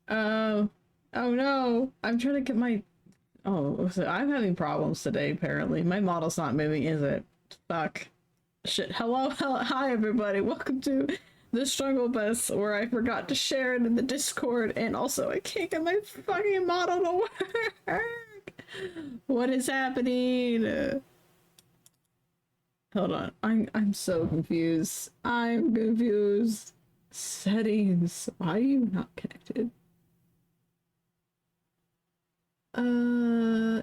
Oh, oh no! I'm trying to get my. Oh, so I'm having problems today. Apparently, my model's not moving, is it? Fuck. Shit. Hello, hi everybody. Welcome to the struggle bus, where I forgot to share it in the Discord, and also I can't get my fucking model to work. What is happening? Hold on. I'm so confused. I'm confused. Settings. Why are you not connected?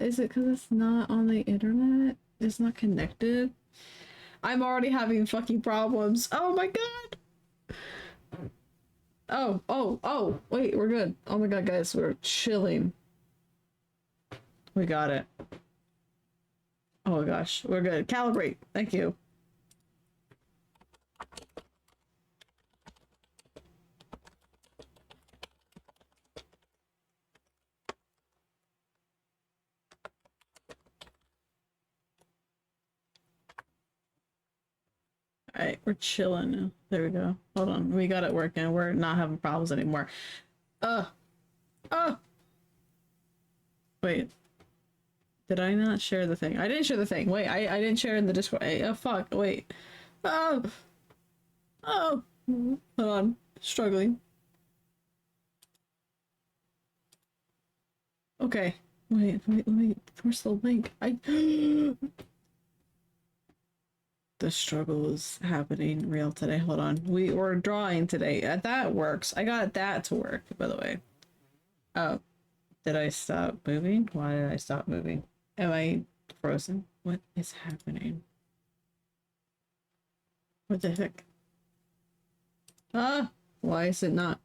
Is it because it's not on the internet? It's not connected? I'm already having fucking problems. Oh my god! Oh, wait, we're good. Oh my god, guys, we're chilling. We got it. Oh my gosh, we're good. Calibrate. Thank you. Alright, we're chilling now. There we go. Hold on. We got it working. We're not having problems anymore. Uh. Oh! Wait. Did I not share the thing? I didn't share the thing. Wait, I didn't share in the Discord. Oh, fuck. Wait. Oh! Oh! Hold on. Struggling. Okay. Wait, let me. Where's the link? The struggle is happening real today. Hold on. We were drawing today. That works. I got that to work, by the way. Oh. Did I stop moving? Why did I stop moving? Am I frozen? What is happening? What the heck? Ah! Why is it not?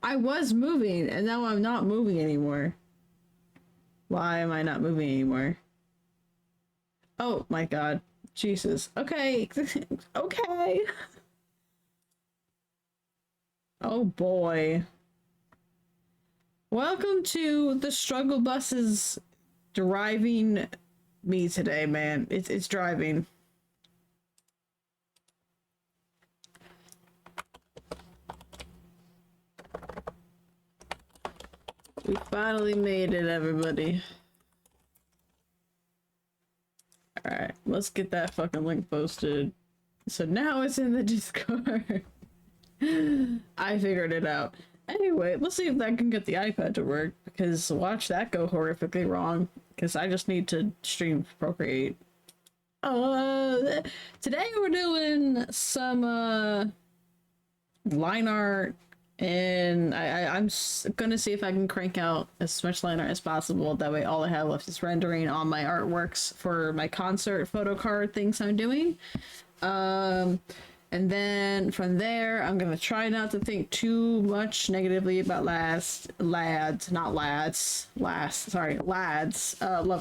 I was moving, and now I'm not moving anymore. Why am I not moving anymore? Oh my god. Jesus. Okay. Okay. Oh boy. Welcome to the struggle buses driving me today, man. It's driving. We finally made it, everybody. Alright, let's get that fucking link posted. So now it's in the Discord. I figured it out. Anyway, let's see if that can get the iPad to work, because watch that go horrifically wrong, because I just need to stream Procreate. Today we're doing some line art, and I'm gonna see if I can crank out as much line art as possible. That way all I have left is rendering on my artworks for my concert photo card things I'm doing. And then from there, I'm gonna try not to think too much negatively about lads, Love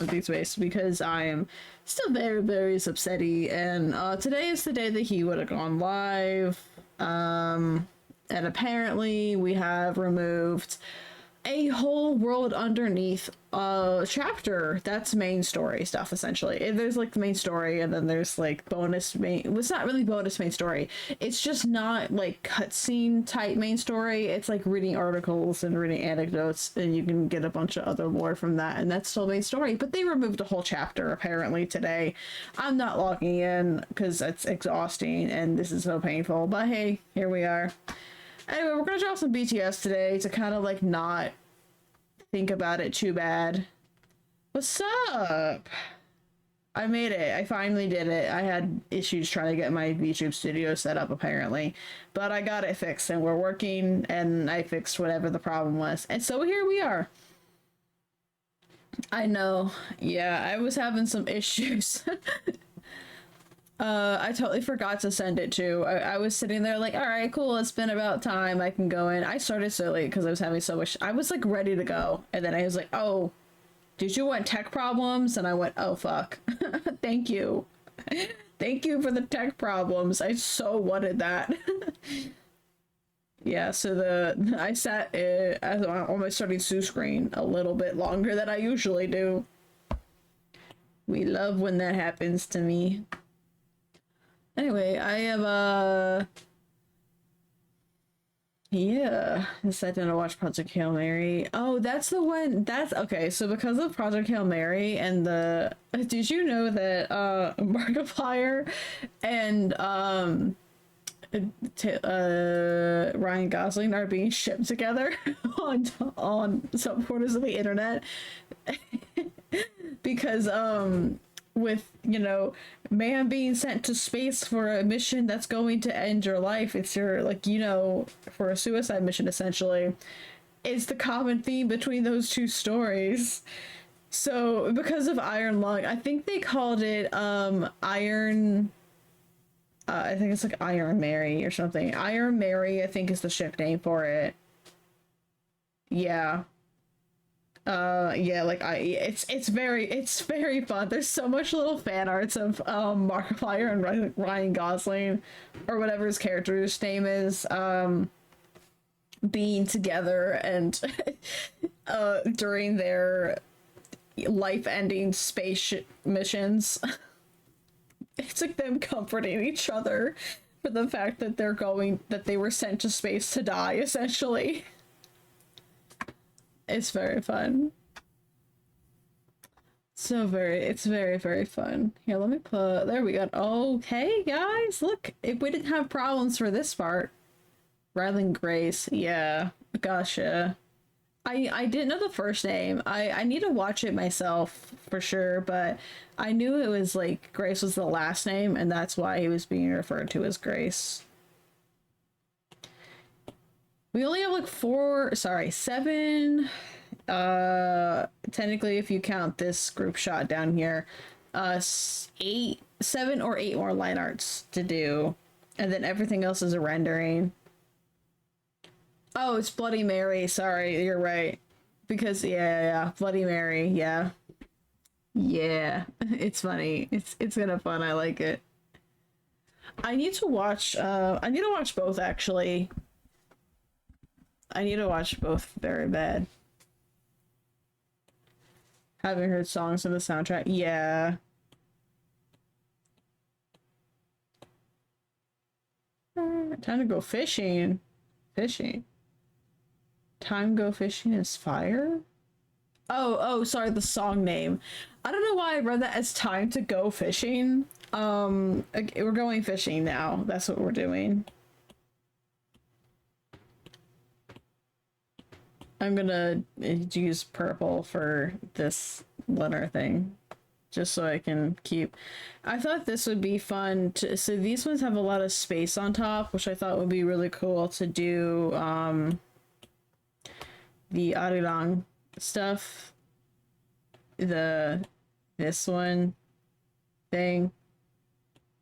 It These Ways, because I am still very, very upsetty. And today is the day that he would have gone live. And apparently we have removed a whole world underneath chapter that's main story stuff. Essentially, there's like the main story, and then there's like bonus main. Well, it's not really bonus main story, it's just not like cutscene type main story. It's like reading articles and reading anecdotes, and you can get a bunch of other lore from that, and that's still main story. But they removed a whole chapter apparently today. I'm not logging in because it's exhausting and this is so painful, but hey, here we are. Anyway, we're gonna drop some BTS today to kind of like not think about it too bad. What's up? I made it. I finally did it. I had issues trying to get my YouTube studio set up apparently, but I got it fixed and we're working, and I fixed whatever the problem was. And so here we are. I know. Yeah, I was having some issues. I totally forgot to send it to. I was sitting there like, all right, cool. It's been about time. I can go in. I started so late because I was having so much. I was like ready to go, and then I was like, oh, did you want tech problems? And I went, oh fuck, thank you, thank you for the tech problems. I so wanted that. Yeah. So I sat on my starting Sue screen a little bit longer than I usually do. We love when that happens to me. Anyway, I have Yeah, I sat down to watch Project Hail Mary. Oh, that's the one. That's okay. So because of Project Hail Mary and the, did you know that Markiplier and Ryan Gosling are being shipped together on some corners of the internet because with man being sent to space for a mission that's going to end your life, it's your like for a suicide mission essentially, it's the common theme between those two stories. So because of Iron Lung, I think they called it Iron, I think it's like Iron Mary or something. Iron Mary, I think, is the ship name for it. Yeah. Yeah, like it's very fun. There's so much little fan arts of Markiplier and Ryan Gosling or whatever his character's name is being together and during their life-ending space missions. It's like them comforting each other for the fact that they were sent to space to die essentially. It's very fun. It's very, very fun. Here, let me put, there we go. Okay, guys, look, if we didn't have problems for this part. Rylan Grace, yeah, gotcha. I didn't know the first name. I need to watch it myself for sure, but I knew it was like Grace was the last name, and that's why he was being referred to as Grace. We only have like seven, technically if you count this group shot down here, 7 or 8 more line arts to do, and then everything else is a rendering. Oh, it's Bloody Mary, sorry, you're right. Because yeah, Bloody Mary, yeah. Yeah, it's funny. It's kind of fun, I like it. I need to watch both actually. I need to watch both very bad. Having heard songs in the soundtrack, yeah. Time to go fishing. Fishing. Time go fishing is fire? Oh, sorry, the song name. I don't know why I read that as time to go fishing. Okay, we're going fishing now. That's what we're doing. I'm gonna use purple for this letter thing, just so I can keep. I thought this would be fun to. So these ones have a lot of space on top, which I thought would be really cool to do. The Arirang stuff. This one thing,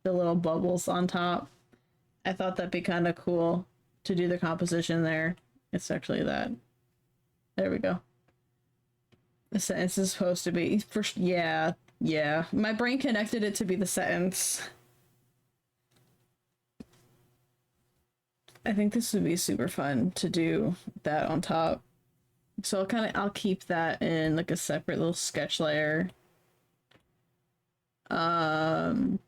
the little bubbles on top. I thought that'd be kind of cool to do the composition there. It's actually that. There we go. The sentence is supposed to be first. Yeah. My brain connected it to be the sentence. I think this would be super fun to do that on top. So I'll keep that in like a separate little sketch layer. Let's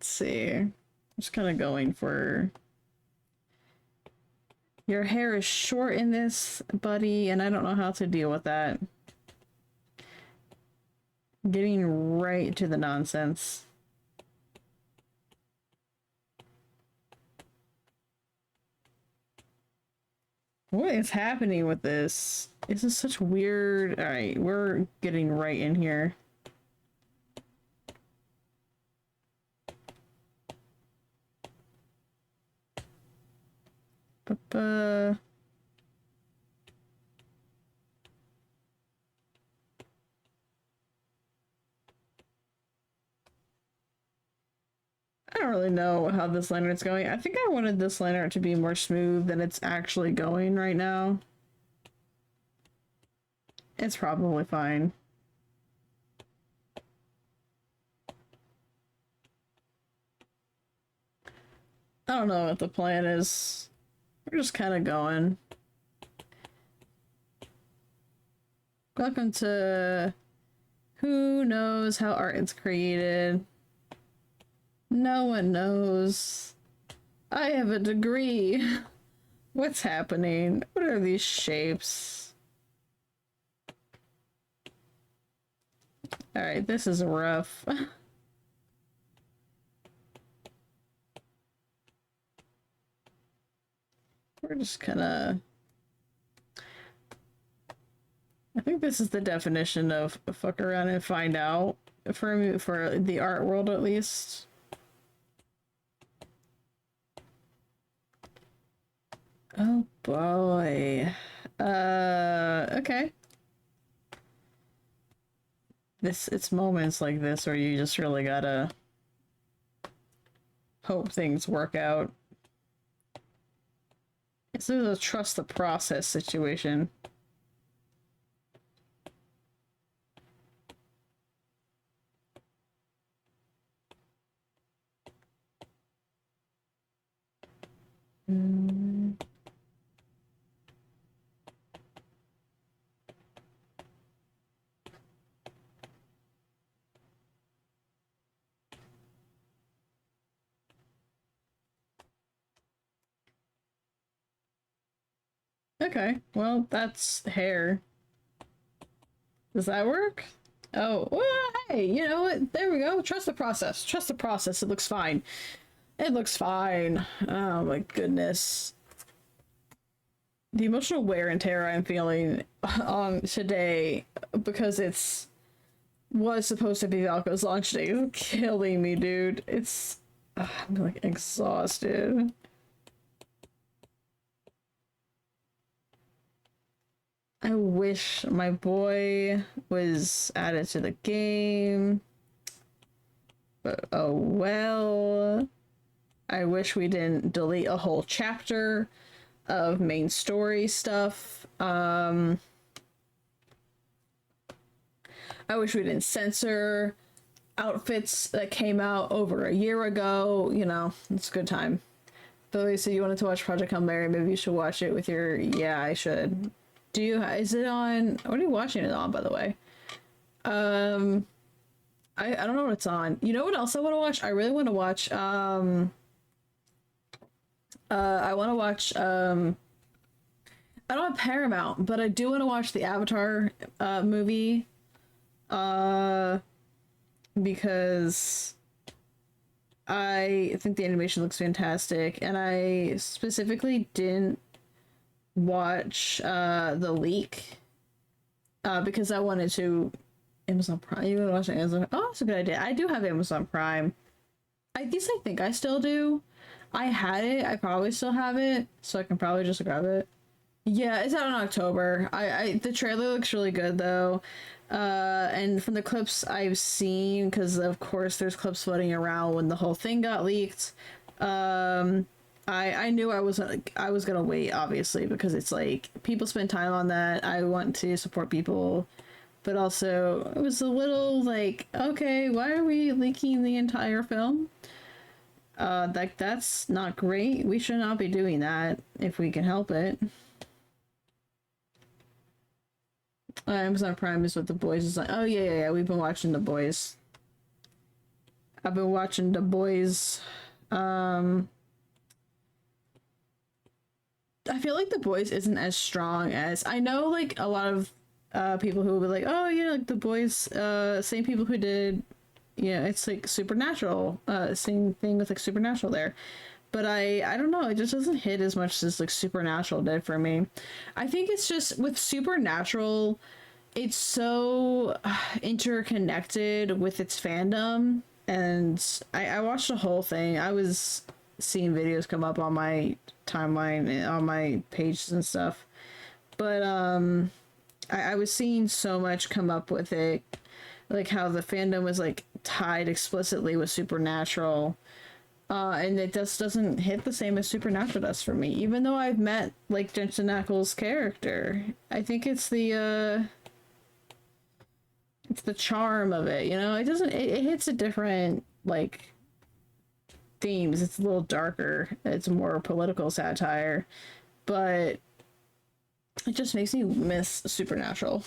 see. I'm just kind of going for. Your hair is short in this, buddy, and I don't know how to deal with that. Getting right to the nonsense. What is happening with this? This is such weird. Alright, we're getting right in here. I don't really know how this line art's going. I think I wanted this line art to be more smooth than it's actually going right now. It's probably fine. I don't know what the plan is. We're just kind of going. Welcome to Who Knows How Art is Created. No one knows. I have a degree. What's happening? What are these shapes? Alright, this is rough. We're just gonna... I think this is the definition of fuck around and find out for me, for the art world at least. Oh boy. Okay. It's moments like this where you just really gotta hope things work out. This is a trust the process situation. Okay, well, that's hair. Does that work? Oh, well, hey, you know what? There we go. Trust the process. Trust the process. It looks fine. It looks fine. Oh my goodness. The emotional wear and tear I'm feeling on today, because was supposed to be Valko's launch day, is killing me, dude. I'm like exhausted. I wish my boy was added to the game, but oh well. I wish we didn't delete a whole chapter of main story stuff. I wish we didn't censor outfits that came out over a year ago. You know, it's a good time. Billy said you wanted to watch Project Hail Mary. Maybe you should watch it with your... Yeah, I should. Is it on... What are you watching it on, by the way? I don't know what it's on. You know what else I want to watch? I really want to watch, I want to watch, I don't have Paramount, but I do want to watch the Avatar, movie, because I think the animation looks fantastic, and I specifically didn't watch the leak because I wanted to... Amazon Prime. You want to watch Amazon? Oh, that's a good idea. I do have Amazon Prime. I guess I think I still do. I had it. I probably still have it, so I can probably just grab it. Yeah, it's out in October. The trailer looks really good though, and from the clips I've seen, because of course there's clips floating around when the whole thing got leaked. I knew I was gonna wait, obviously, because it's like people spend time on that. I want to support people, but also it was a little like, okay, why are we leaking the entire film? That's not great. We should not be doing that if we can help it. Amazon Prime is what The Boys is like. Oh yeah. We've been watching The Boys. I've been watching The Boys. I feel like The Boys isn't as strong as... I know, like, a lot of people who will be like, oh yeah, like The Boys, same people who did, yeah, it's like Supernatural, same thing with like Supernatural there. But I don't know, it just doesn't hit as much as like Supernatural did for me. I think it's just with Supernatural, it's so interconnected with its fandom, and I watched the whole thing. I was seeing videos come up on my timeline, on my pages and stuff, but I was seeing so much come up with it, like how the fandom was like tied explicitly with Supernatural, and it just doesn't hit the same as Supernatural does for me. Even though I've met like Jensen Ackles' character, I think it's the charm of it, you know. It doesn't. It hits a different like themes. It's a little darker. It's more political satire, but it just makes me miss Supernatural.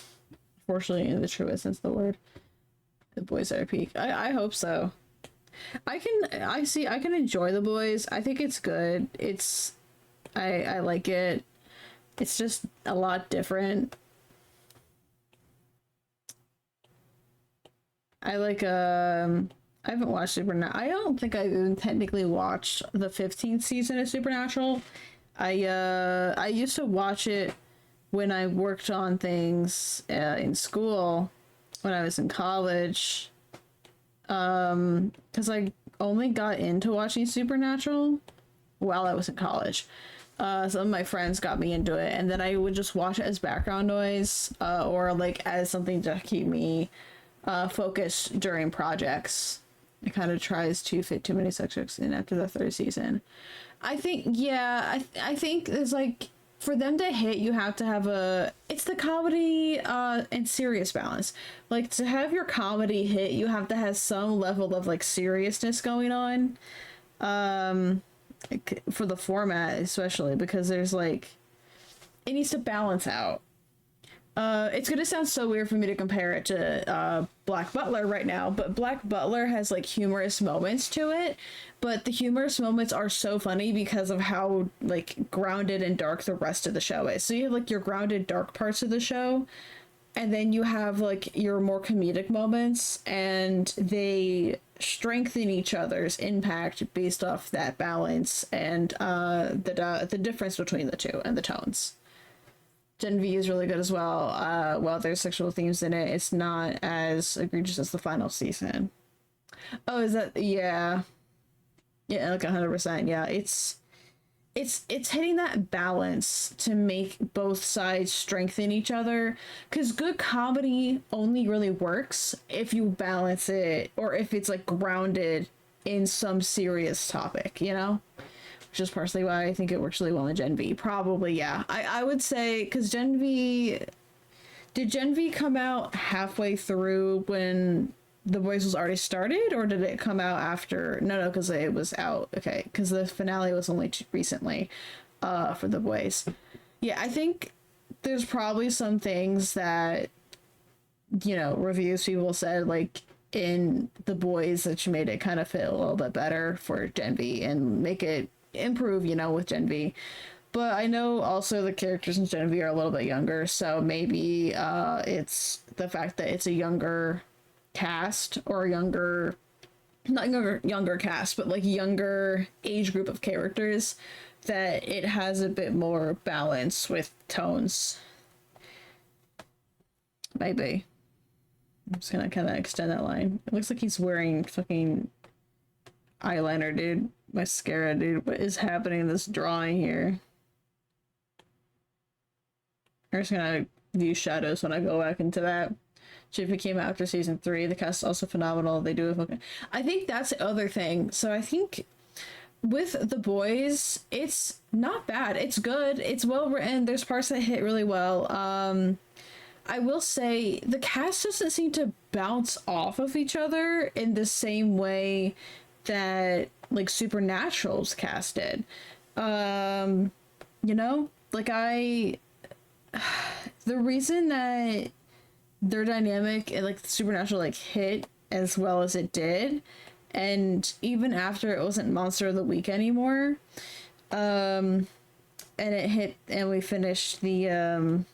Fortunately, in the truest sense of the word. The Boys are peak. I hope so. I can enjoy The Boys. I think it's good. I like it. It's just a lot different. I like I haven't watched Supernatural. I don't think I even technically watched the 15th season of Supernatural. I used to watch it when I worked on things in school when I was in college. Because I only got into watching Supernatural while I was in college. Some of my friends got me into it, and then I would just watch it as background noise, or like as something to keep me focused during projects. It kind of tries to fit too many subjects in after the third season. I think, yeah, I think there's like, for them to hit, you have to have it's the comedy and serious balance. Like, to have your comedy hit, you have to have some level of like seriousness going on. For the format especially, because there's like, it needs to balance out. It's gonna sound so weird for me to compare it to Black Butler right now, but Black Butler has like humorous moments to it, but the humorous moments are so funny because of how like grounded and dark the rest of the show is. So you have like your grounded dark parts of the show, and then you have like your more comedic moments, and they strengthen each other's impact based off that balance and the difference between the two and the tones. Gen V is really good as well. While there's sexual themes in it, it's not as egregious as the final season. Oh, is that, yeah. Yeah, like 100%. Yeah, it's hitting that balance to make both sides strengthen each other, because good comedy only really works if you balance it, or if it's like grounded in some serious topic, you know? Which is partially why I think it works really well in Gen V. Probably, yeah. I would say, because Gen V... Did Gen V come out halfway through when The Boys was already started? Or did it come out after... No, because it was out. Okay, because the finale was only recently for The Boys. Yeah, I think there's probably some things that, you know, reviews people said, like, in The Boys, that made it kind of fit a little bit better for Gen V and make it improve, you know, with Gen V. But I know also the characters in Gen V are a little bit younger, so maybe it's the fact that it's a younger cast, or younger, not younger cast, but like younger age group of characters, that it has a bit more balance with tones. Maybe. I'm just gonna kind of extend that line. It looks like he's wearing fucking eyeliner, dude. Mascara, dude. What is happening in this drawing here? I'm just gonna use shadows when I go back into that. Chippy came out after season 3. The cast is also phenomenal. They do a fucking... I think that's the other thing. So I think with The Boys, it's not bad. It's good. It's well written. There's parts that hit really well. I will say the cast doesn't seem to bounce off of each other in the same way that like Supernatural's cast did. You know, like the reason that their dynamic and like Supernatural like hit as well as it did, and even after it wasn't Monster of the Week anymore, and it hit, and we finished the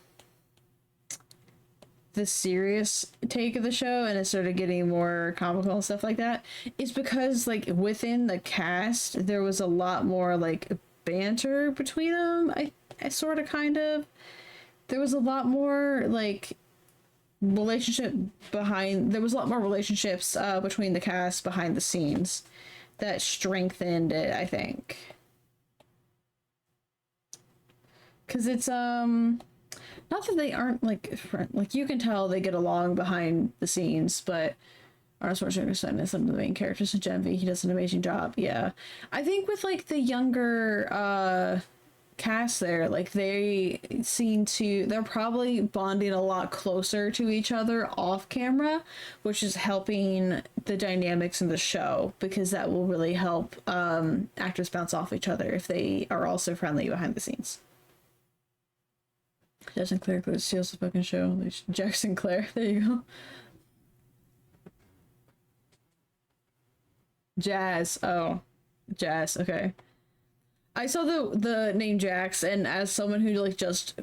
serious take of the show, and it started getting more comical and stuff like that, is because like within the cast there was a lot more like banter between them. I sort of kind of, there was a lot more like relationship behind, there was a lot more relationships between the cast behind the scenes that strengthened it, I think, because it's not that they aren't like like you can tell they get along behind the scenes, but Arnold Schwarzenegger is some of the main characters in Gen V. He does an amazing job. Yeah, I think with like the younger cast there, like they're probably bonding a lot closer to each other off camera, which is helping the dynamics in the show, because that will really help actors bounce off each other if they are also friendly behind the scenes. Jackson Clare steals the fucking show. Jackson Clare, there you go. Jazz, oh, Jazz, okay. I saw the name Jax, and as someone who like just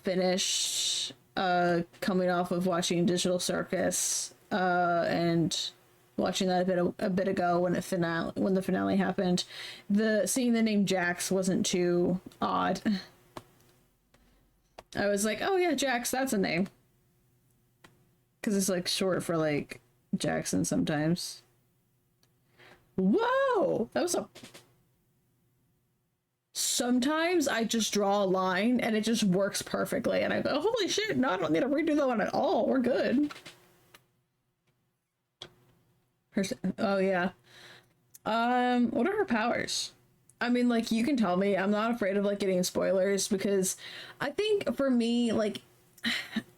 finished coming off of watching Digital Circus and watching that a bit ago when the finale happened, the seeing the name Jax wasn't too odd. I was like, oh yeah, Jax, that's a name, because it's like short for like Jackson sometimes. Whoa, that was a. Sometimes I just draw a line and it just works perfectly, and I go, holy shit, no, I don't need to redo that one at all. We're good. Oh yeah. What are her powers? I mean, like, you can tell me. I'm not afraid of like getting spoilers, because I think for me, like,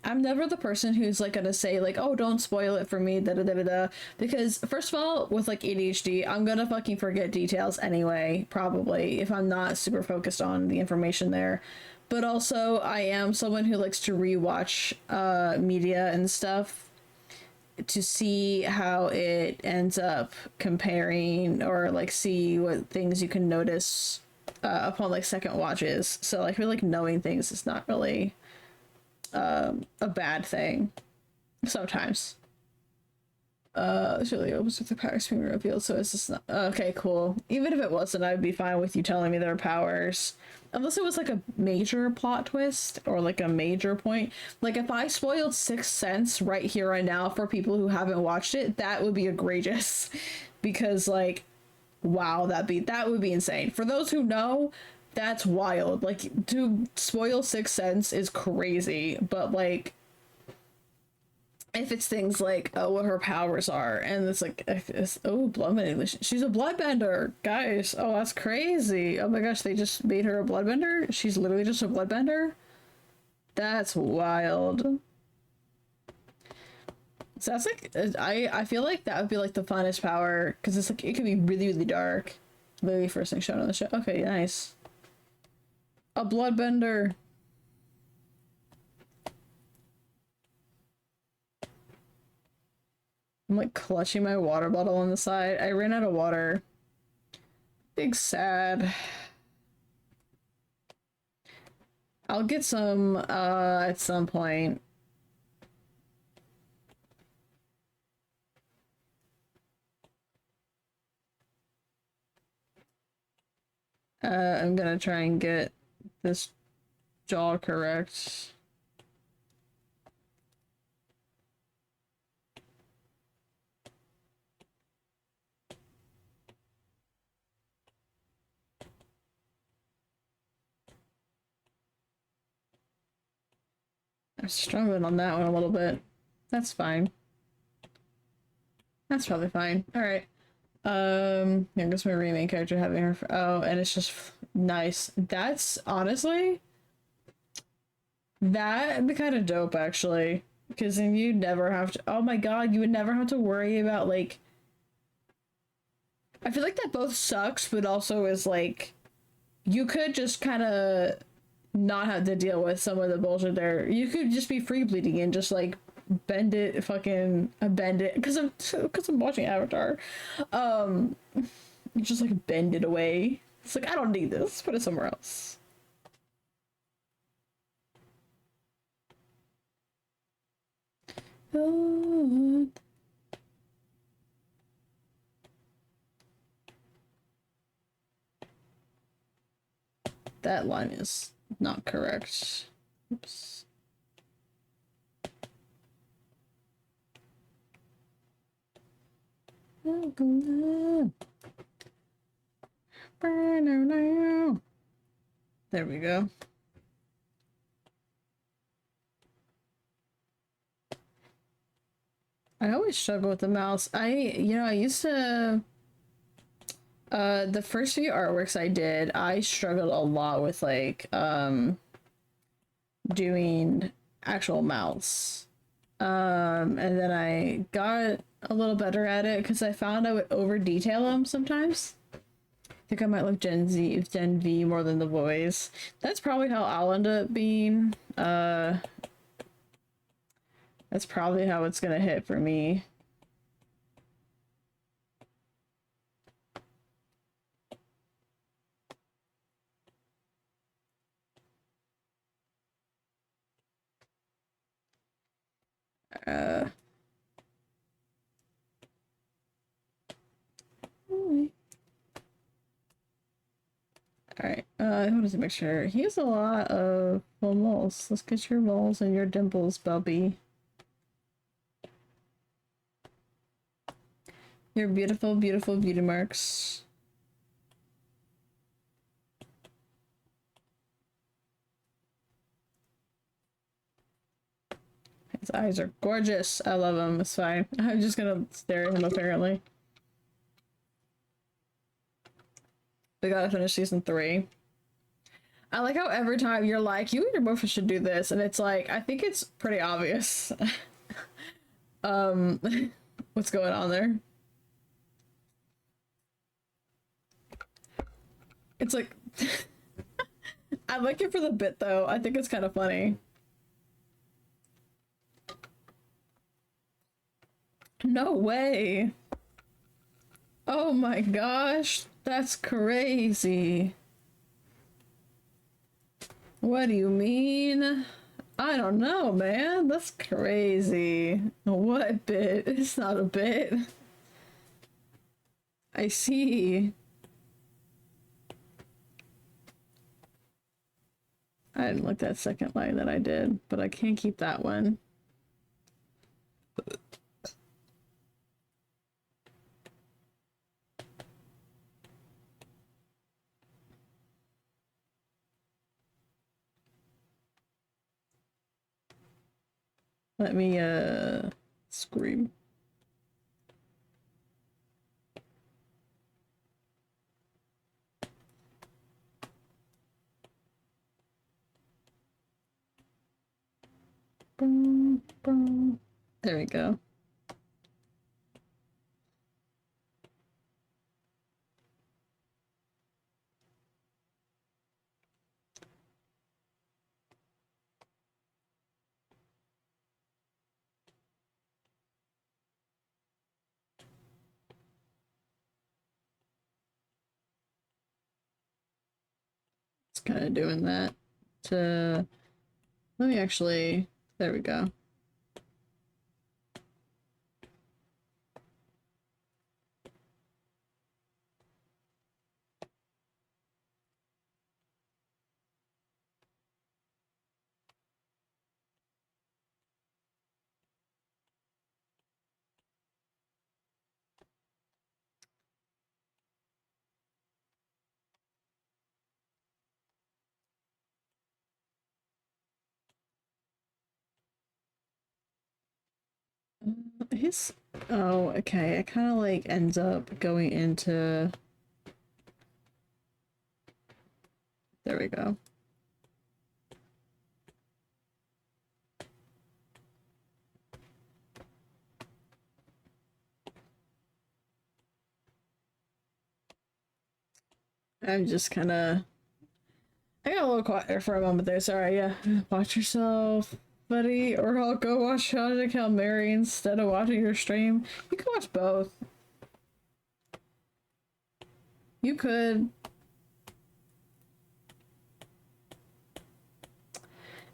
I'm never the person who's like gonna say like, oh, don't spoil it for me, da da da da da. Because first of all, with like ADHD, I'm gonna fucking forget details anyway, probably, if I'm not super focused on the information there. But also, I am someone who likes to rewatch media and stuff to see how it ends up comparing, or like see what things you can notice upon like second watches. So like, I feel like knowing things is not really a bad thing sometimes. It's really opens with the powers being revealed, so it's just not okay, cool. Even if it wasn't, I'd be fine with you telling me their powers. Unless it was like a major plot twist or like a major point. Like if I spoiled Sixth Sense right here right now for people who haven't watched it, that would be egregious. Because like, wow, that would be insane. For those who know, that's wild. Like, to spoil Sixth Sense is crazy, but like, if it's things like, oh, what her powers are, and it's like, oh, bloodbending, she's a bloodbender, guys. Oh, that's crazy. Oh my gosh, they just made her a bloodbender. She's literally just a bloodbender. That's wild. So that's like, I feel like that would be like the funnest power, because it's like, it could be really really dark. Literally first thing shown on the show. Okay, nice. A bloodbender. I'm like clutching my water bottle on the side. I ran out of water. Big sad. I'll get some at some point. I'm gonna try and get this jaw correct. I'm struggling on that one a little bit. That's fine. That's probably fine. All right. Yeah, I guess my remake character having her. Oh, and it's just nice. That's honestly, that'd be kind of dope actually, because then you never have to. Oh my god, you would never have to worry about like. I feel like that both sucks, but also is like, you could just kind of not have to deal with some of the bullshit there. You could just be free bleeding and just like bend it, because I'm watching Avatar. Just like bend it away. It's like, I don't need this. Put it somewhere else. That line is not correct. Oops. There we go. I always struggle with the mouse. I used to the first few artworks I did, I struggled a lot with like doing actual mouse. And then I got a little better at it because I found I would over detail them sometimes. I think I might look Gen V more than the boys. That's probably how I'll end up being. That's probably how it's gonna hit for me. Uh, Alright, I want to make sure. He has a lot of full moles. Let's get your moles and your dimples, Bubby. Your beautiful, beautiful beauty marks. His eyes are gorgeous. I love him. It's fine. I'm just gonna stare at him apparently. We gotta finish season 3. I like how every time you're like, you and your boyfriend should do this, and it's like, I think it's pretty obvious. What's going on there? It's like, I like it for the bit though. I think it's kind of funny. No way. Oh my gosh, that's crazy. What do you mean? I don't know, man. That's crazy. What bit? It's not a bit. I see. I didn't like that second line that I did, but I can't keep that one. Let me, scream. Boom, boom. There we go. It's kind of doing that to, let me actually, there we go. His, oh, okay, it kind of like ends up going into, there we go. I'm just kind of, I got a little quiet there for a moment there, sorry, yeah. Watch yourself, buddy, or I'll go watch Project Hail Mary instead of watching your stream. You can watch both. You could.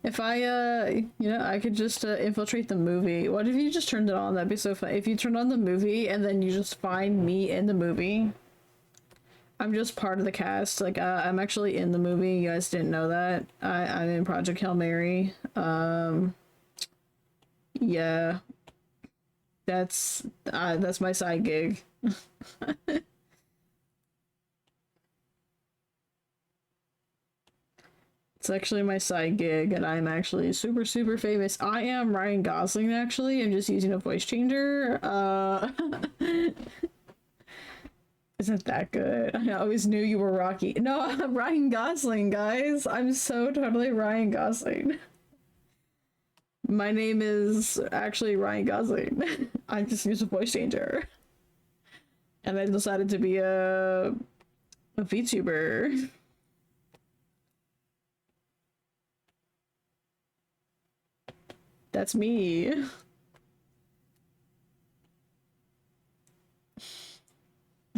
If I, I could just infiltrate the movie. What if you just turned it on? That'd be so fun. If you turned on the movie and then you just find me in the movie. I'm just part of the cast. Like, I'm actually in the movie. You guys didn't know that. I'm in Project Hail Mary. Yeah. That's my side gig. It's actually my side gig, and I'm actually super, super famous. I am Ryan Gosling, actually. I'm just using a voice changer. Isn't that good? I always knew you were Rocky. No, I'm Ryan Gosling, guys. I'm so totally Ryan Gosling. My name is actually Ryan Gosling. I just used a voice changer. And I decided to be a VTuber. That's me.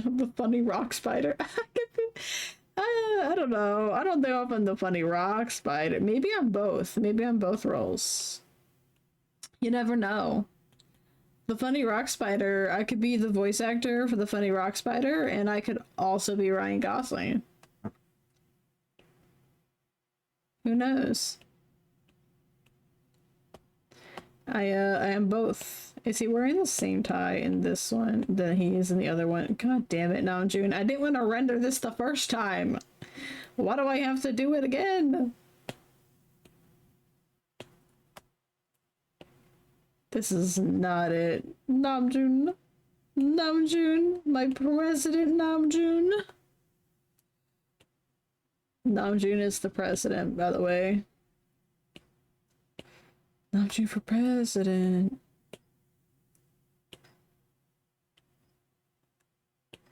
I'm the funny rock spider. I don't know. I don't know if I'm the funny rock spider. Maybe I'm both. Maybe I'm both roles. You never know. The Funny Rock Spider, I could be the voice actor for the Funny Rock Spider, and I could also be Ryan Gosling. Who knows? I am both. Is he wearing the same tie in this one that he is in the other one? God damn it, Namjoon. I didn't want to render this the first time. Why do I have to do it again? This is not it. Namjoon. Namjoon. My president, Namjoon. Namjoon is the president, by the way. Namjoon for president.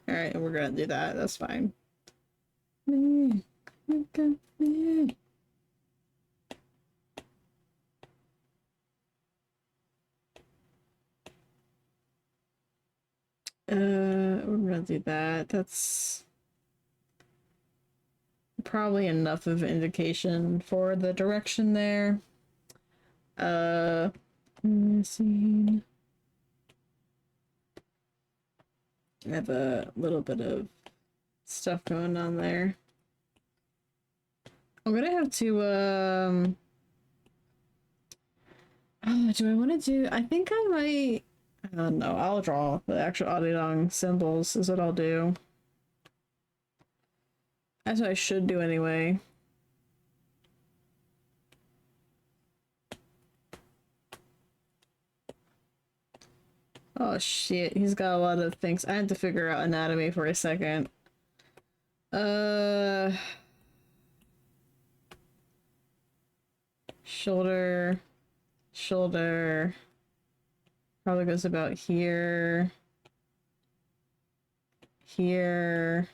Alright, we're gonna do that. That's fine. Me. Look at me. We're gonna do that. That's probably enough of indication for the direction there. Missing. I have a little bit of stuff going on there. I'm gonna have to, oh, do I want to do, I think I might, I don't know, I'll draw the actual Arirang symbols is what I'll do. That's what I should do anyway. Oh shit, he's got a lot of things. I had to figure out anatomy for a second. Shoulder, shoulder, probably goes about here, here.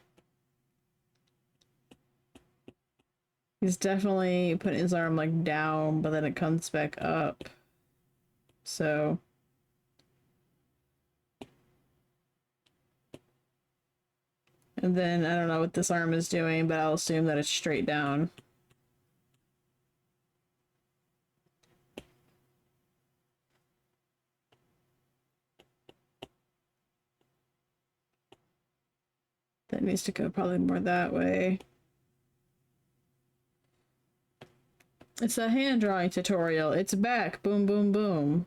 He's definitely putting his arm like down, but then it comes back up. So. And then I don't know what this arm is doing, but I'll assume that it's straight down. That needs to go probably more that way. It's a hand drawing tutorial. It's back. Boom, boom, boom.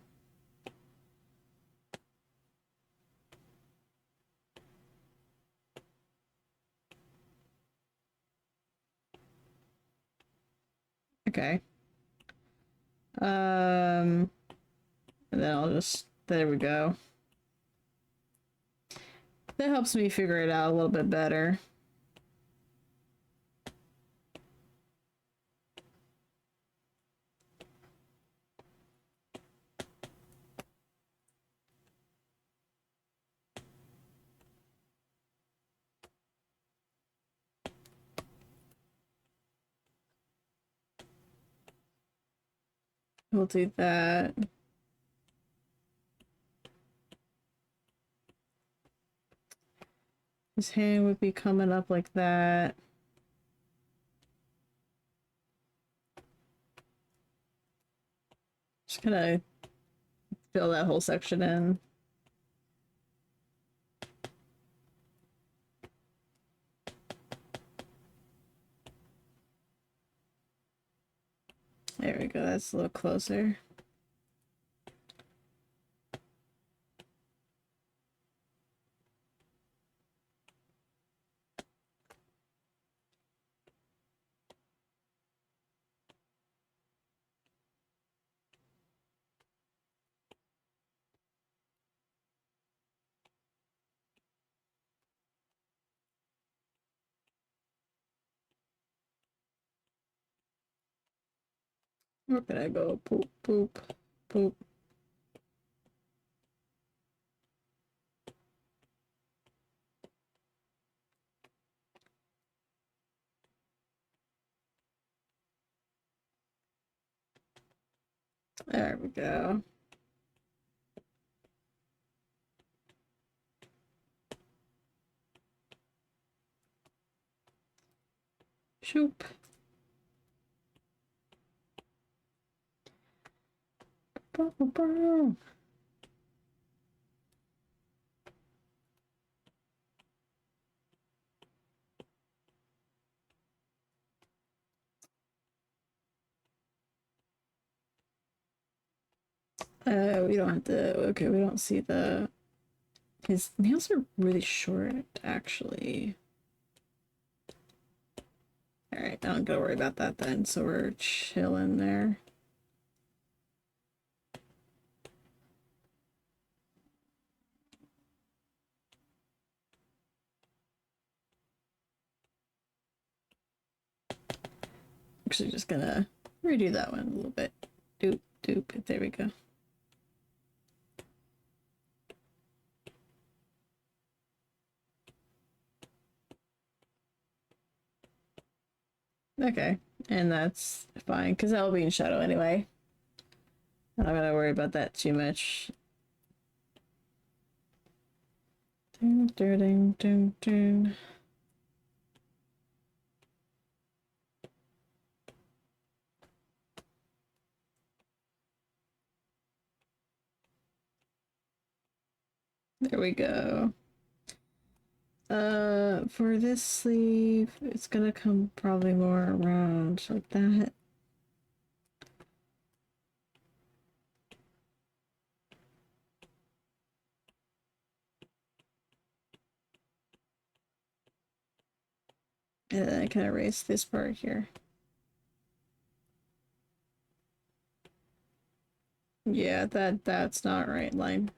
Okay. And then I'll just, there we go. That helps me figure it out a little bit better. We'll do that. His hand would be coming up like that. Just gonna fill that whole section in. There we go, that's a little closer. Where can I go? Poop, poop, poop. There we go. Shoop. We don't have to. Okay, we don't see the. His nails are really short, actually. Alright, I don't gotta worry about that then, so we're chilling there. Actually, just gonna redo that one a little bit. Doop, doop. There we go. Okay, and that's fine, because that'll be in shadow anyway. I'm not gonna worry about that too much. Ding, ding, ding, ding. There we go. For this sleeve, it's gonna come probably more around like that. And then I can erase this part here. Yeah, that's not right line.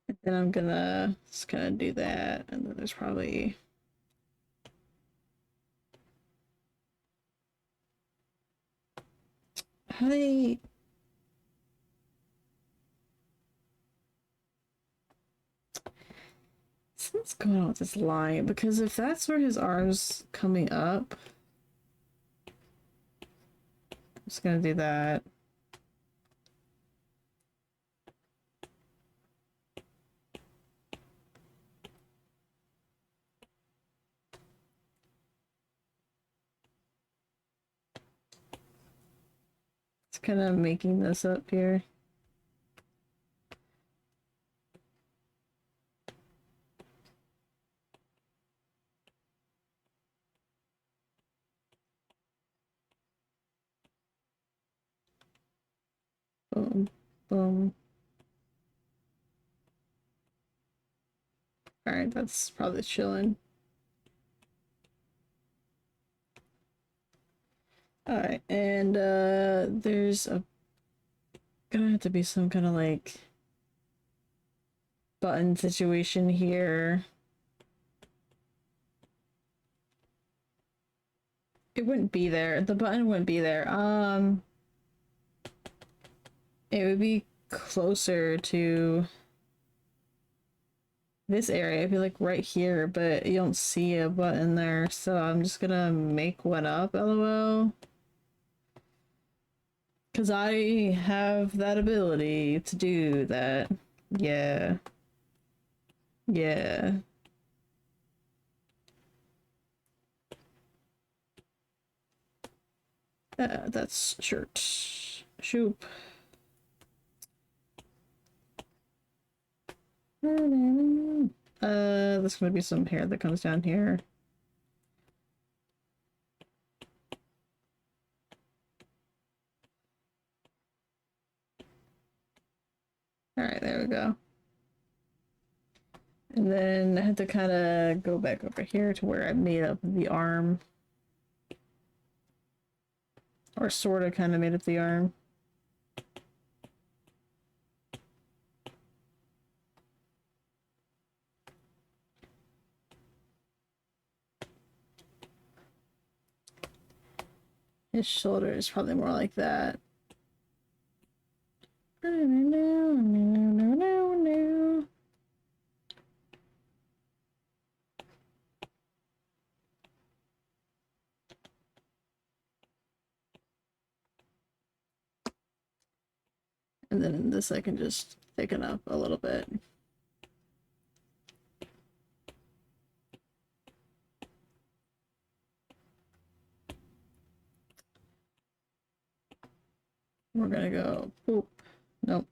And then I'm gonna just kind of do that, and then there's probably how they. What's going on with this line? Because if that's where his arm's coming up, I'm just gonna do that. It's kind of making this up here. Boom, boom. Alright, that's probably chilling. Alright, and there's gonna have to be some kind of like button situation here. It wouldn't be there. The button wouldn't be there. It would be closer to this area. It'd be like right here, but you don't see a button there, so I'm just gonna make one up, lol. Because I have that ability to do that. Yeah. Yeah. That's shirt. Shoop. There's gonna be some hair that comes down here. Alright, there we go. And then I had to kind of go back over here to where I made up the arm. Or sort of kind of made up the arm. His shoulder is probably more like that. And then this I can just thicken up a little bit. We're gonna go boop. Nope.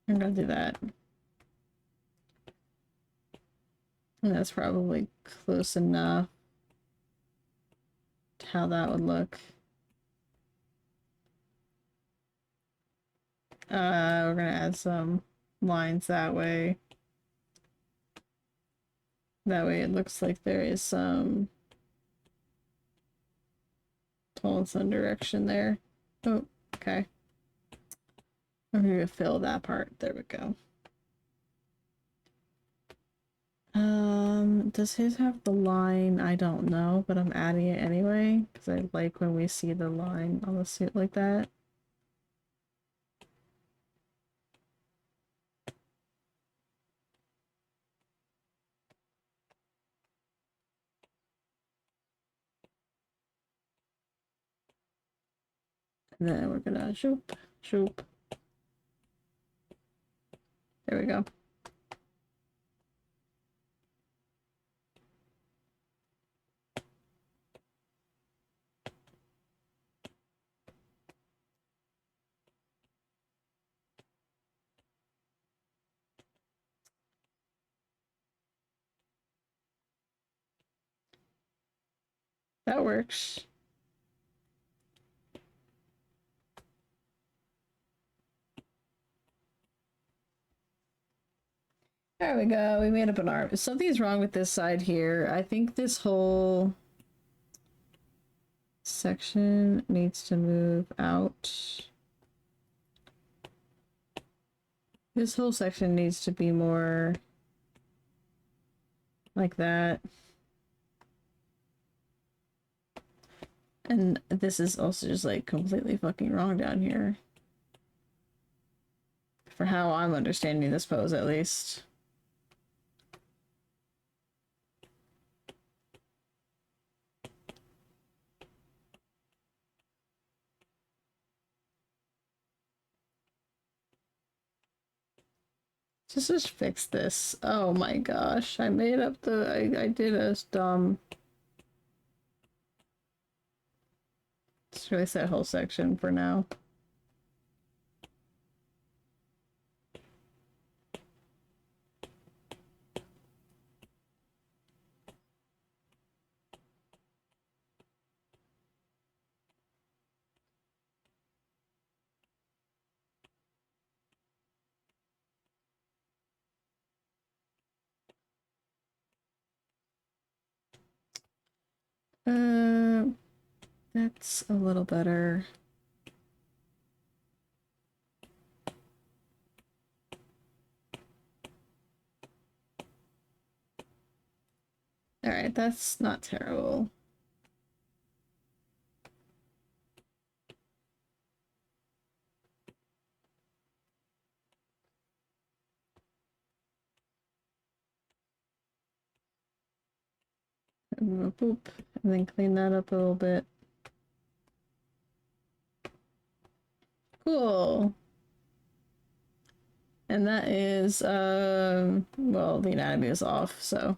I'm gonna do that. And that's probably close enough to how that would look. We're gonna add some lines that way. That way it looks like there is some tone, some direction there. Oh, okay. I'm gonna fill that part. There we go. Does his have the line? I don't know, but I'm adding it anyway because I like when we see the line on the suit like that. And then we're gonna shoop, shoop. There we go. That works. There we go. We made up an arm. Something's wrong with this side here. I think this whole section needs to move out. This whole section needs to be more like that. And this is also just like completely fucking wrong down here. For how I'm understanding this pose, at least. Just fix this. Oh my gosh. I made up the... I did a dumb... Just erase that whole section for now. That's a little better. Alright, that's not terrible. And boop, and then clean that up a little bit. Cool. And that is, well, the anatomy is off, so.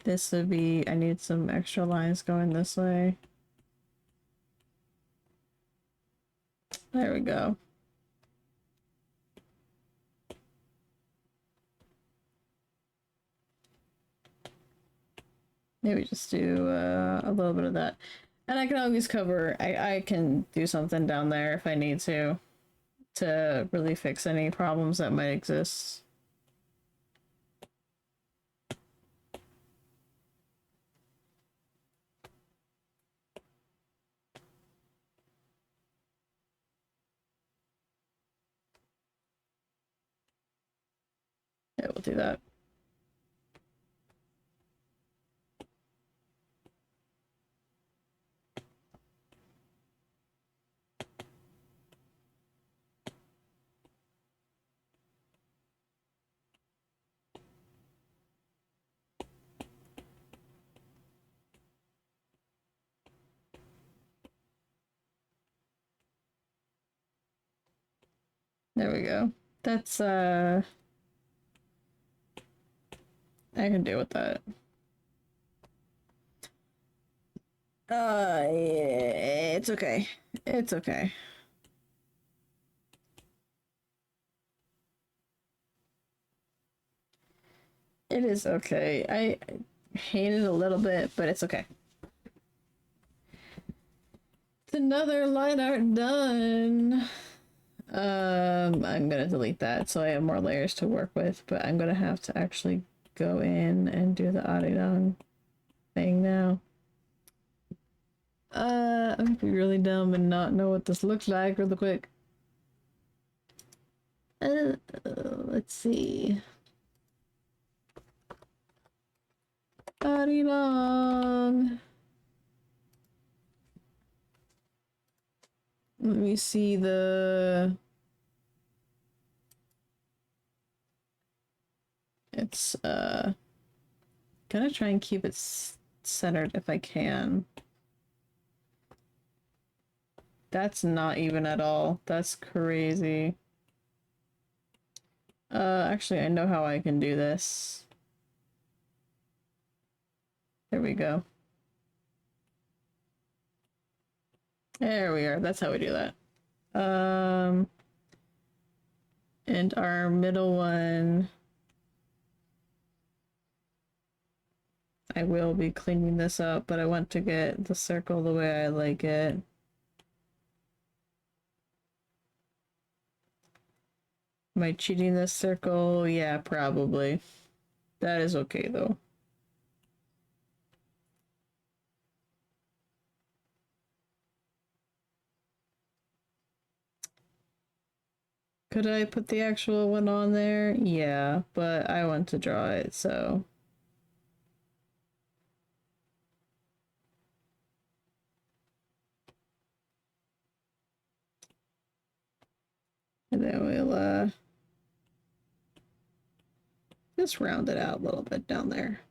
This would be, I need some extra lines going this way. There we go. Maybe just do a little bit of that. And I can always cover, I can do something down there if I need to really fix any problems that might exist. Yeah, we'll do that. There we go. That's, I can deal with that. Yeah, it's okay. It's okay. It is okay. I hate it a little bit, but it's okay. It's another line art done. I'm gonna delete that so I have more layers to work with, but I'm gonna have to actually go in and do the Arirang thing now. I'm gonna be really dumb and not know what this looks like really quick. Let's see. Arirang. Let me see the... It's, gonna try and keep it centered if I can. That's not even at all. That's crazy. Actually, I know how I can do this. There we go. There we are. That's how we do that. And our middle one, I will be cleaning this up, but I want to get the circle the way I like it. Am I cheating this circle? Yeah, probably. That is okay though. Could I put the actual one on there? Yeah, but I want to draw it, so. And then we'll, just round it out a little bit down there.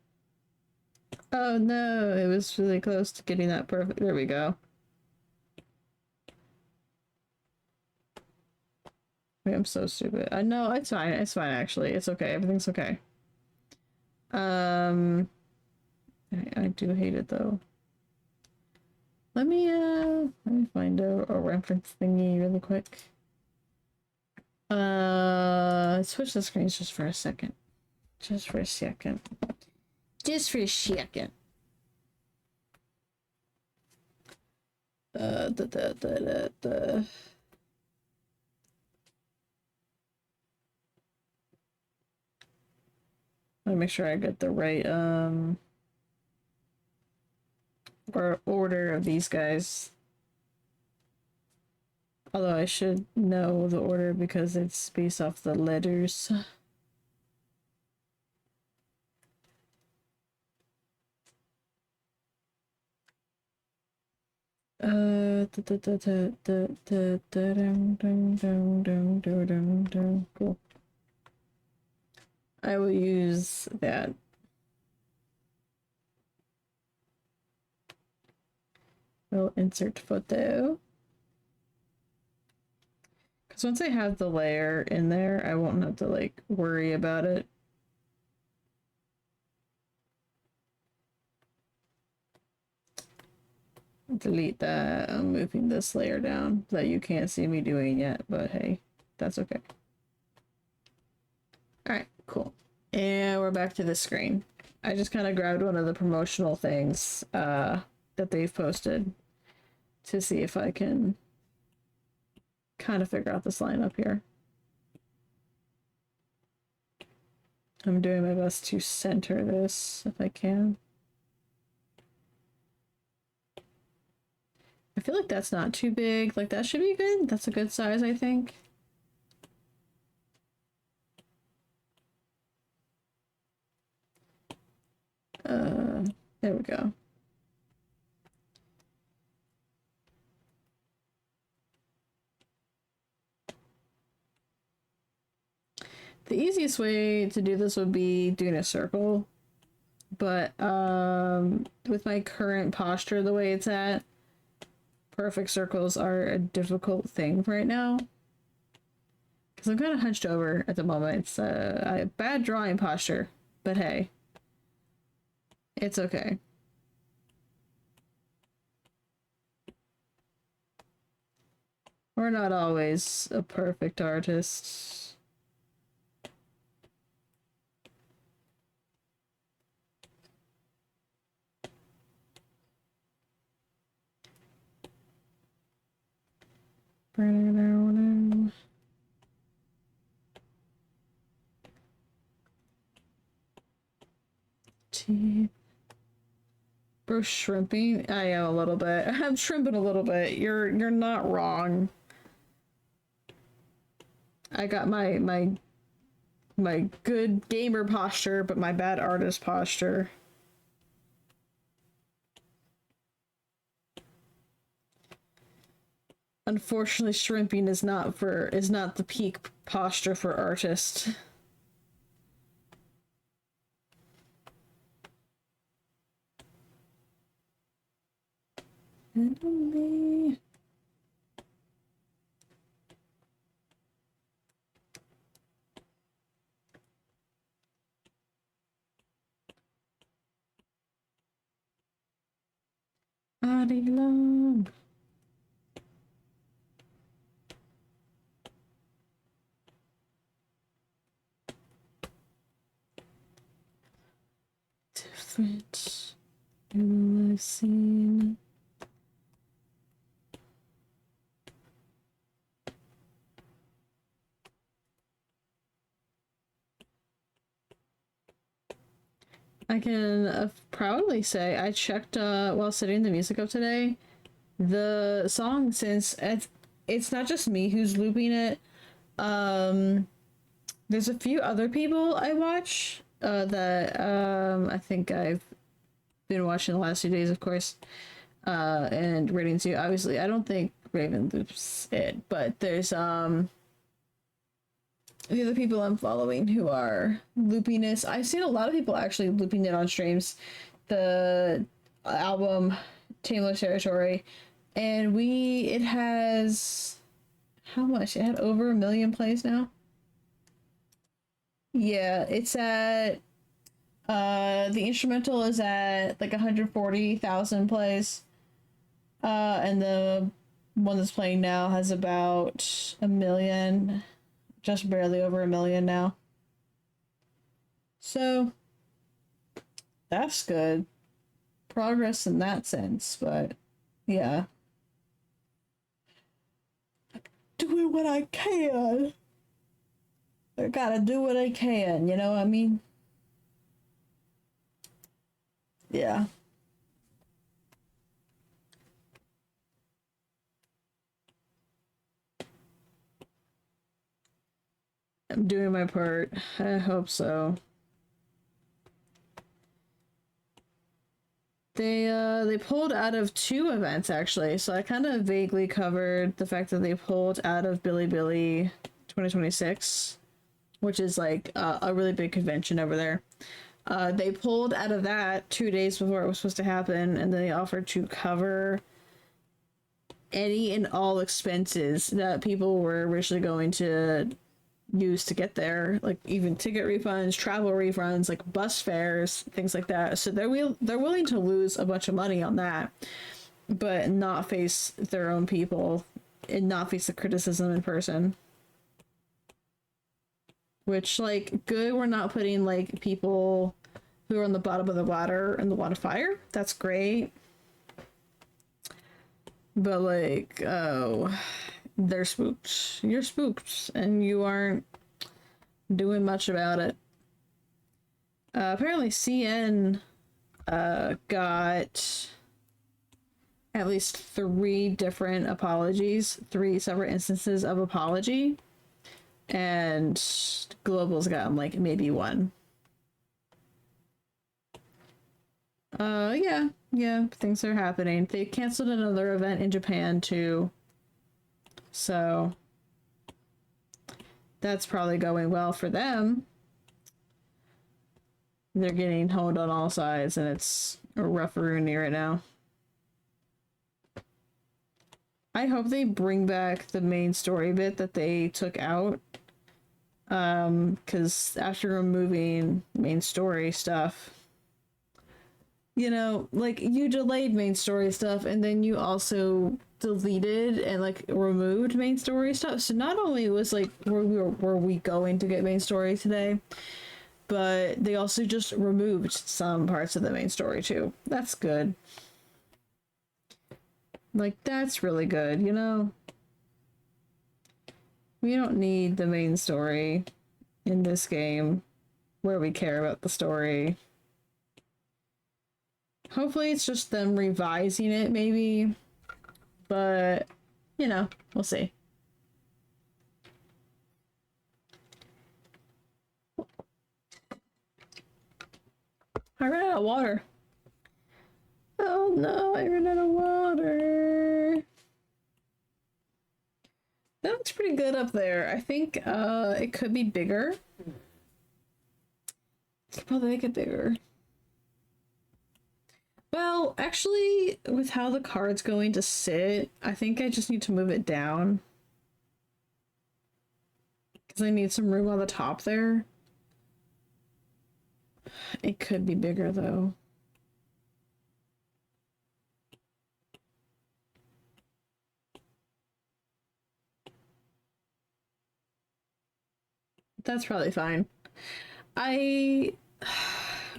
Oh no, it was really close to getting that perfect. There we go. I'm so stupid. No, it's fine. It's fine, actually. It's okay. Everything's okay. I do hate it, though. Let me find a reference thingy really quick. Switch the screens just for a second. Just for a second. Just for a second. Let me make sure I get the right or order of these guys. Although I should know the order because it's based off the letters. Cool. I will use that. We'll insert photo. Because once I have the layer in there, I won't have to like worry about it. Delete that. I'm moving this layer down that you can't see me doing yet, but hey, that's okay. Alright, cool. And we're back to the screen. I just kind of grabbed one of the promotional things that they've posted to see if I can kind of figure out this line up here. I'm doing my best to center this if I can. I feel like that's not too big. Like, that should be good. That's a good size, I think. There we go. The easiest way to do this would be doing a circle, but with my current posture the way it's at, perfect circles are a difficult thing right now. Because I'm kind of hunched over at the moment. It's a bad drawing posture, but hey, it's okay. We're not always a perfect artist. Teeth. Bro, shrimping? I am a little bit. I'm shrimping a little bit. You're not wrong. I got my good gamer posture, but my bad artist posture. Unfortunately, shrimping is not the peak posture for artist. Italy. Body long. Different than I've seen. I can proudly say I checked while setting the music up today. The song, since it's not just me who's looping it, there's a few other people I watch that I think I've been watching the last few days, of course, and Rating too. Obviously, I don't think Raven loops it, but there's the other people I'm following who are looping this. I've seen a lot of people actually looping it on streams. The album Taylor Territory, and it has how much? It had over 1 million plays now. Yeah, it's at the instrumental is at like 140,000 plays. And the one that's playing now has about 1 million, just barely over 1 million now. So that's good progress in that sense, but yeah. Doing what I can. I gotta do what I can, you know what I mean? Yeah. I'm doing my part. I hope so. They pulled out of 2 events actually, so I kind of vaguely covered the fact that they pulled out of Bilibili 2026, which is like a really big convention over there. They pulled out of that 2 days before it was supposed to happen, and then they offered to cover any and all expenses that people were originally going to use to get there, like even ticket refunds, travel refunds, like bus fares, things like that. So they're willing to lose a bunch of money on that, but not face their own people and not face the criticism in person. Which, like, good, we're not putting like people who are on the bottom of the ladder in the line of fire. That's great. But like, oh, they're spooked. You're spooked, and you aren't doing much about it. Apparently, CN got at least 3 different apologies, 3 separate instances of apology, and Global's gotten like maybe 1. Yeah, things are happening. They canceled another event in Japan too. So that's probably going well for them. They're getting honed on all sides, and it's a rough-a-rooney right now. I hope they bring back the main story bit that they took out Because after removing main story stuff, like you delayed main story stuff and then you also deleted and like removed main story stuff. So not only was like were we going to get main story today, but they also just removed some parts of the main story too. That's good. Like that's really good, We don't need the main story in this game where we care about the story. Hopefully it's just them revising it, maybe. But, we'll see. I ran out of water. Oh no, I ran out of water. That looks pretty good up there. I think it could be bigger. Could probably make it bigger. Well, actually, with how the card's going to sit, I think I just need to move it down. Because I need some room on the top there. It could be bigger, though. That's probably fine. I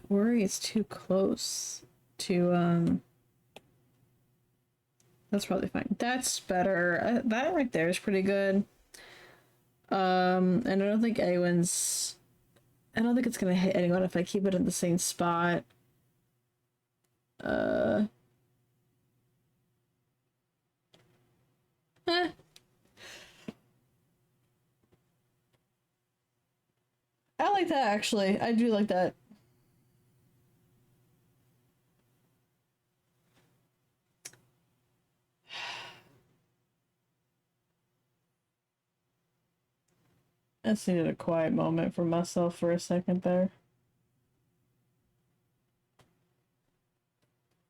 worry it's too close to, that's probably fine. That's better. That right there is pretty good. And I don't think it's gonna hit anyone if I keep it in the same spot. Eh. I like that actually. I do like that. I just needed a quiet moment for myself for a second there.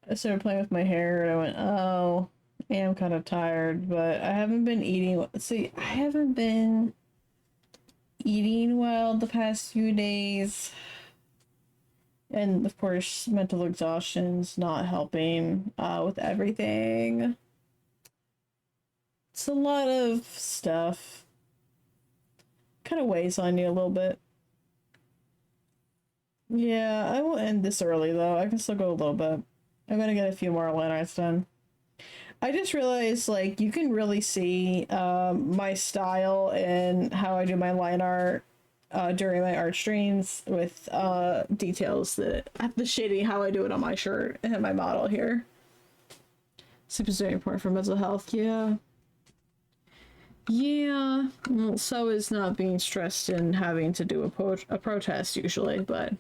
I started playing with my hair and I went, oh, I am kind of tired, but I haven't been eating. See, I haven't been eating well the past few days. And of course, mental exhaustion's not helping with everything. It's a lot of stuff. Kind of weighs on you a little bit. Yeah, I won't end this early though. I can still go a little bit. I'm gonna get a few more line arts done. I just realized, like, you can really see my style and how I do my line art during my art streams with details that the shading, how I do it on my shirt and my model here. Sleep is very important for mental health. Yeah. Yeah. Well, so is not being stressed and having to do a protest usually, but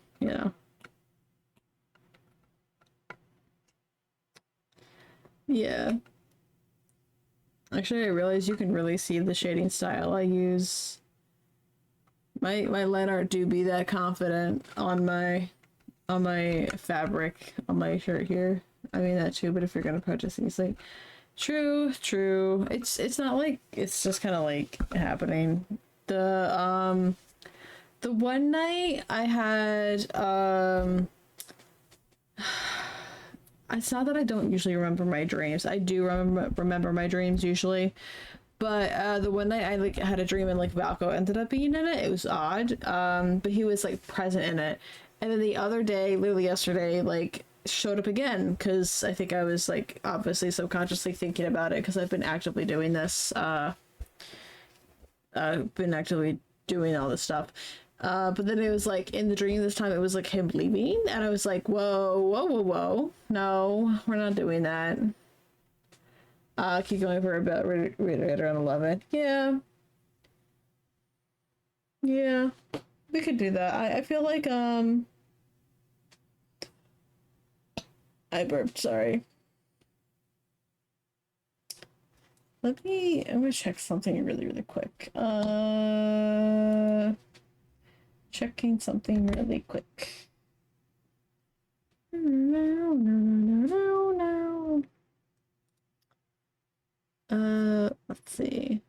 Yeah. Actually, I realize you can really see the shading style I use. My line art do be that confident on my fabric on my shirt here. I mean that too, but if you're gonna protest things, like true. It's not like it's just kind of like happening. The one night I had it's not that I don't usually remember my dreams. I do remember my dreams usually. But the one night I like had a dream and like Valko ended up being in it. It was odd. But he was like present in it. And then the other day, literally yesterday, like showed up again because I think I was like obviously subconsciously thinking about it because I've been actively doing this. Been actively doing all this stuff. But then it was like in the dream this time it was like him leaving and I was like, whoa. No, we're not doing that. Keep going for a bit, reiterate on 11. Yeah. Yeah. We could do that. I feel like, I burped, sorry. I'm gonna check something really quick. Checking something really quick. No. Let's see.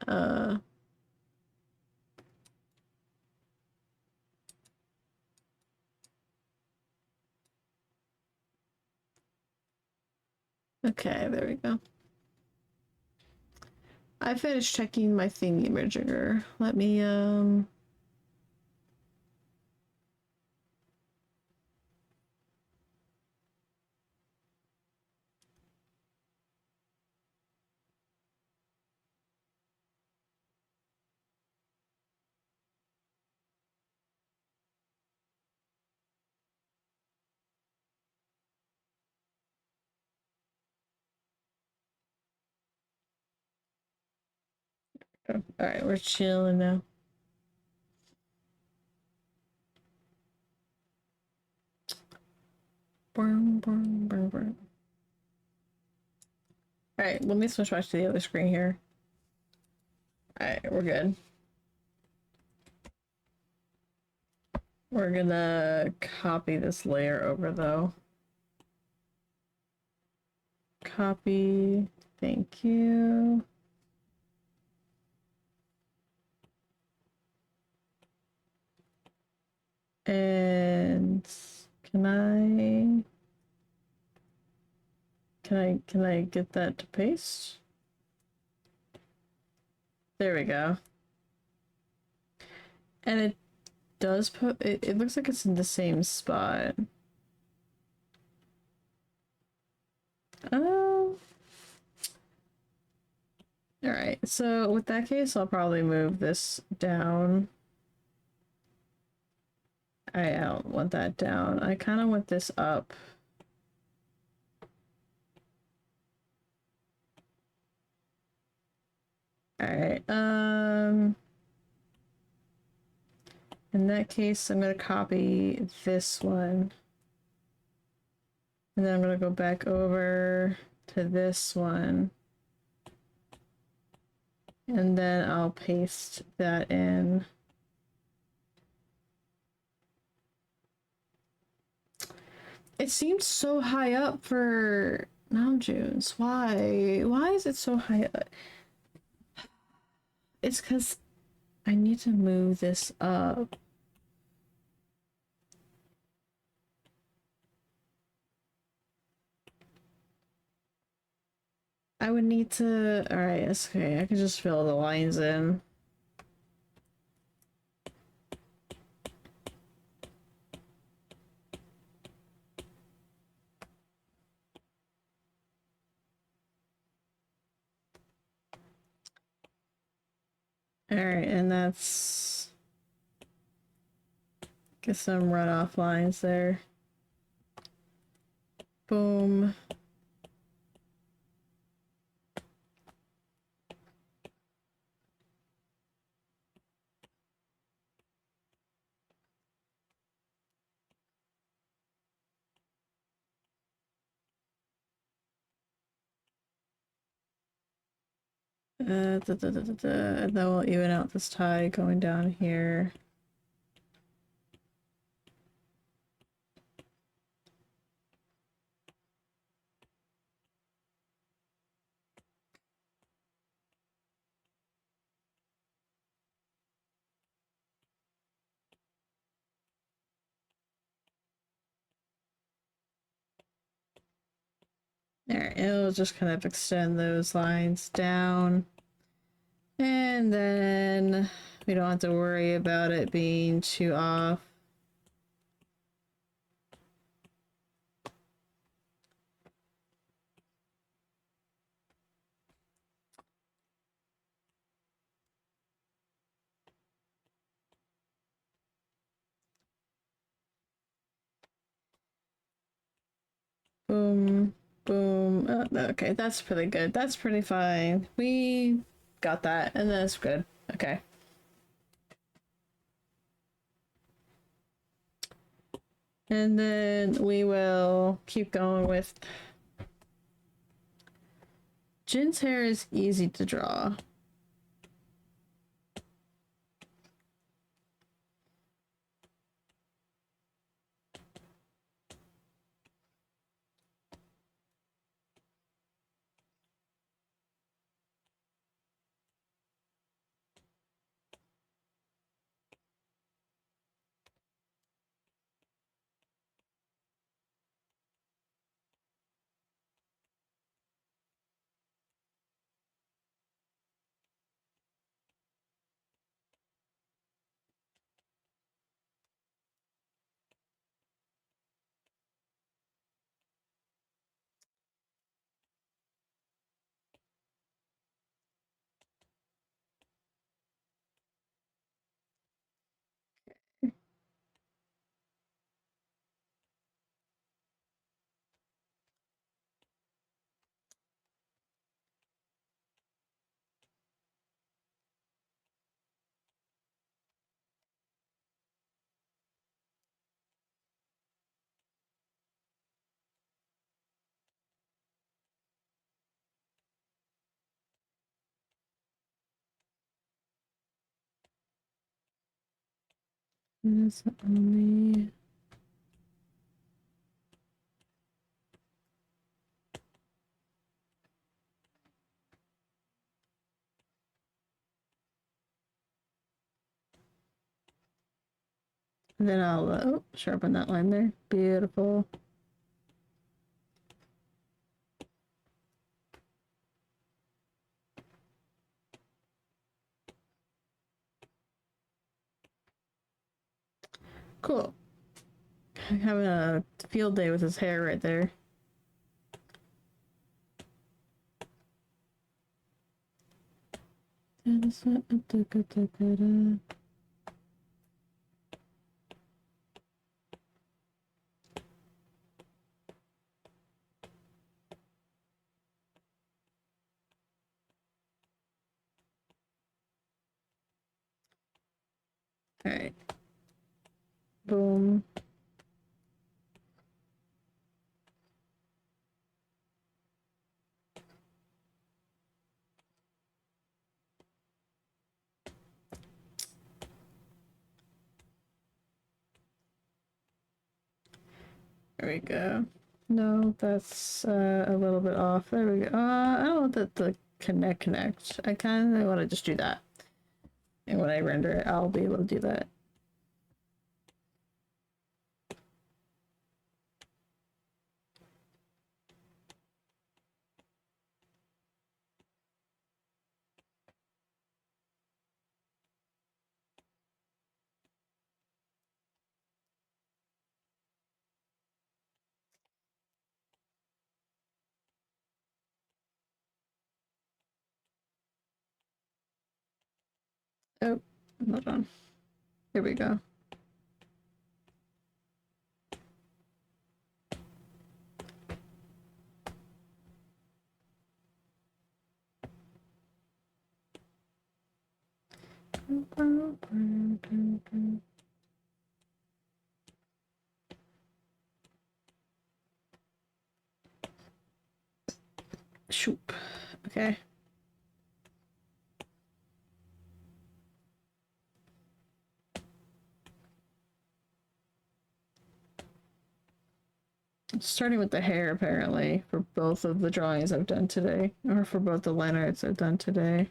Uh, okay, there we go. I finished checking my thingy majigger. Let me, alright, we're chilling now. Alright, let me switch back to the other screen here. Alright, we're good. We're gonna copy this layer over though. Copy. Thank you. And can I get that to paste? There we go. And it does put it looks like it's in the same spot. Oh. Alright, so with that case, I'll probably move this down. I don't want that down. I kind of want this up. Alright, in that case, I'm gonna copy this one. And then I'm gonna go back over to this one. And then I'll paste that in. It seems so high up for Namjoon's. Why? Why is it so high up? It's because I need to move this up. I would need to... Alright, it's okay. I can just fill the lines in. Alright, and that's... Get some runoff lines there. Boom. And then we'll even out this tide going down here. There, it'll just kind of extend those lines down. And then we don't have to worry about it being too off. Boom, boom. Okay, that's pretty good. That's pretty fine. We got that, and that's good. Okay. And then we will keep going with... Jin's hair is easy to draw. It's only... And then I'll oh, sharpen that line there. Beautiful. Cool. Having a field day with his hair right there. All right. Boom. There we go. No, that's a little bit off. There we go. I don't want that to connect. I kind of want to just do that. And when I render it, I'll be able to do that. Oh, hold on. Here we go. Shoop. Okay. Starting with the hair, apparently, for both of the drawings I've done today, or for both the line arts I've done today.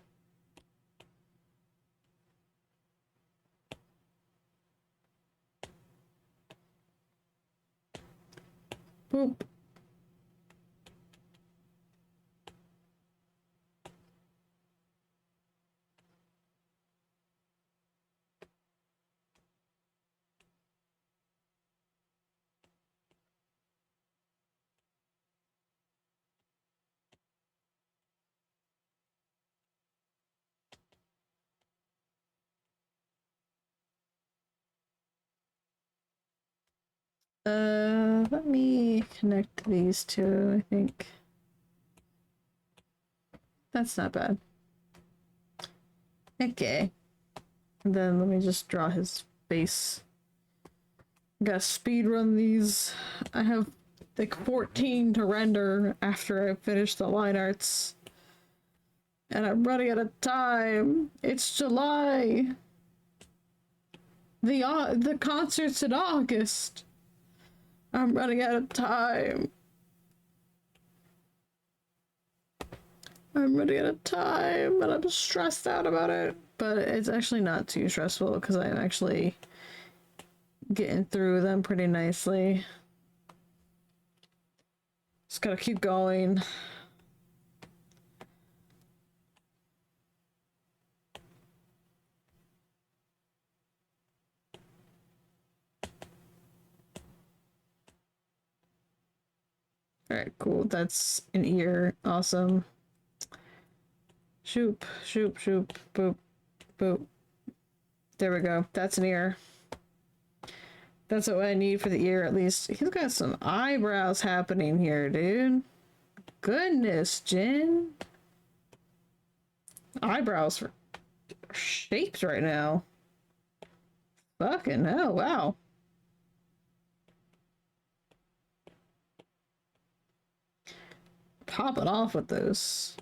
Boop. Let me connect these two, I think. That's not bad. Okay. And then let me just draw his face. Gotta speed run these. I have like 14 to render after I finish the line arts. And I'm running out of time. It's July. The concert's in August. I'm running out of time. I'm running out of time and I'm stressed out about it. But it's actually not too stressful because I'm actually getting through them pretty nicely. Just gotta keep going. Alright, cool. That's an ear. Awesome. Shoop, shoop, shoop, boop, boop. There we go. That's an ear. That's what I need for the ear, at least. He's got some eyebrows happening here, dude. Goodness, Jin. Eyebrows are shaped right now. Fucking hell, wow. Pop it off with those.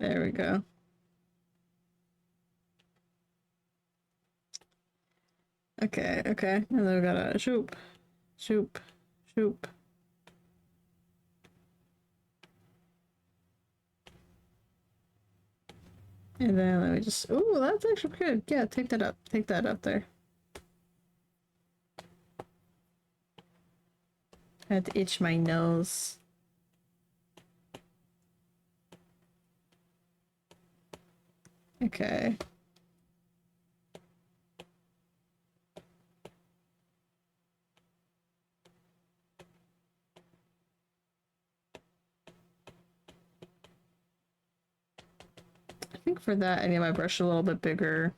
There we go. Okay, okay. And then we gotta shoop, shoop, shoop. And then let me just, ooh, that's actually good. Yeah, take that up. Take that up there. I had to itch my nose. Okay. I think for that I need my brush a little bit bigger.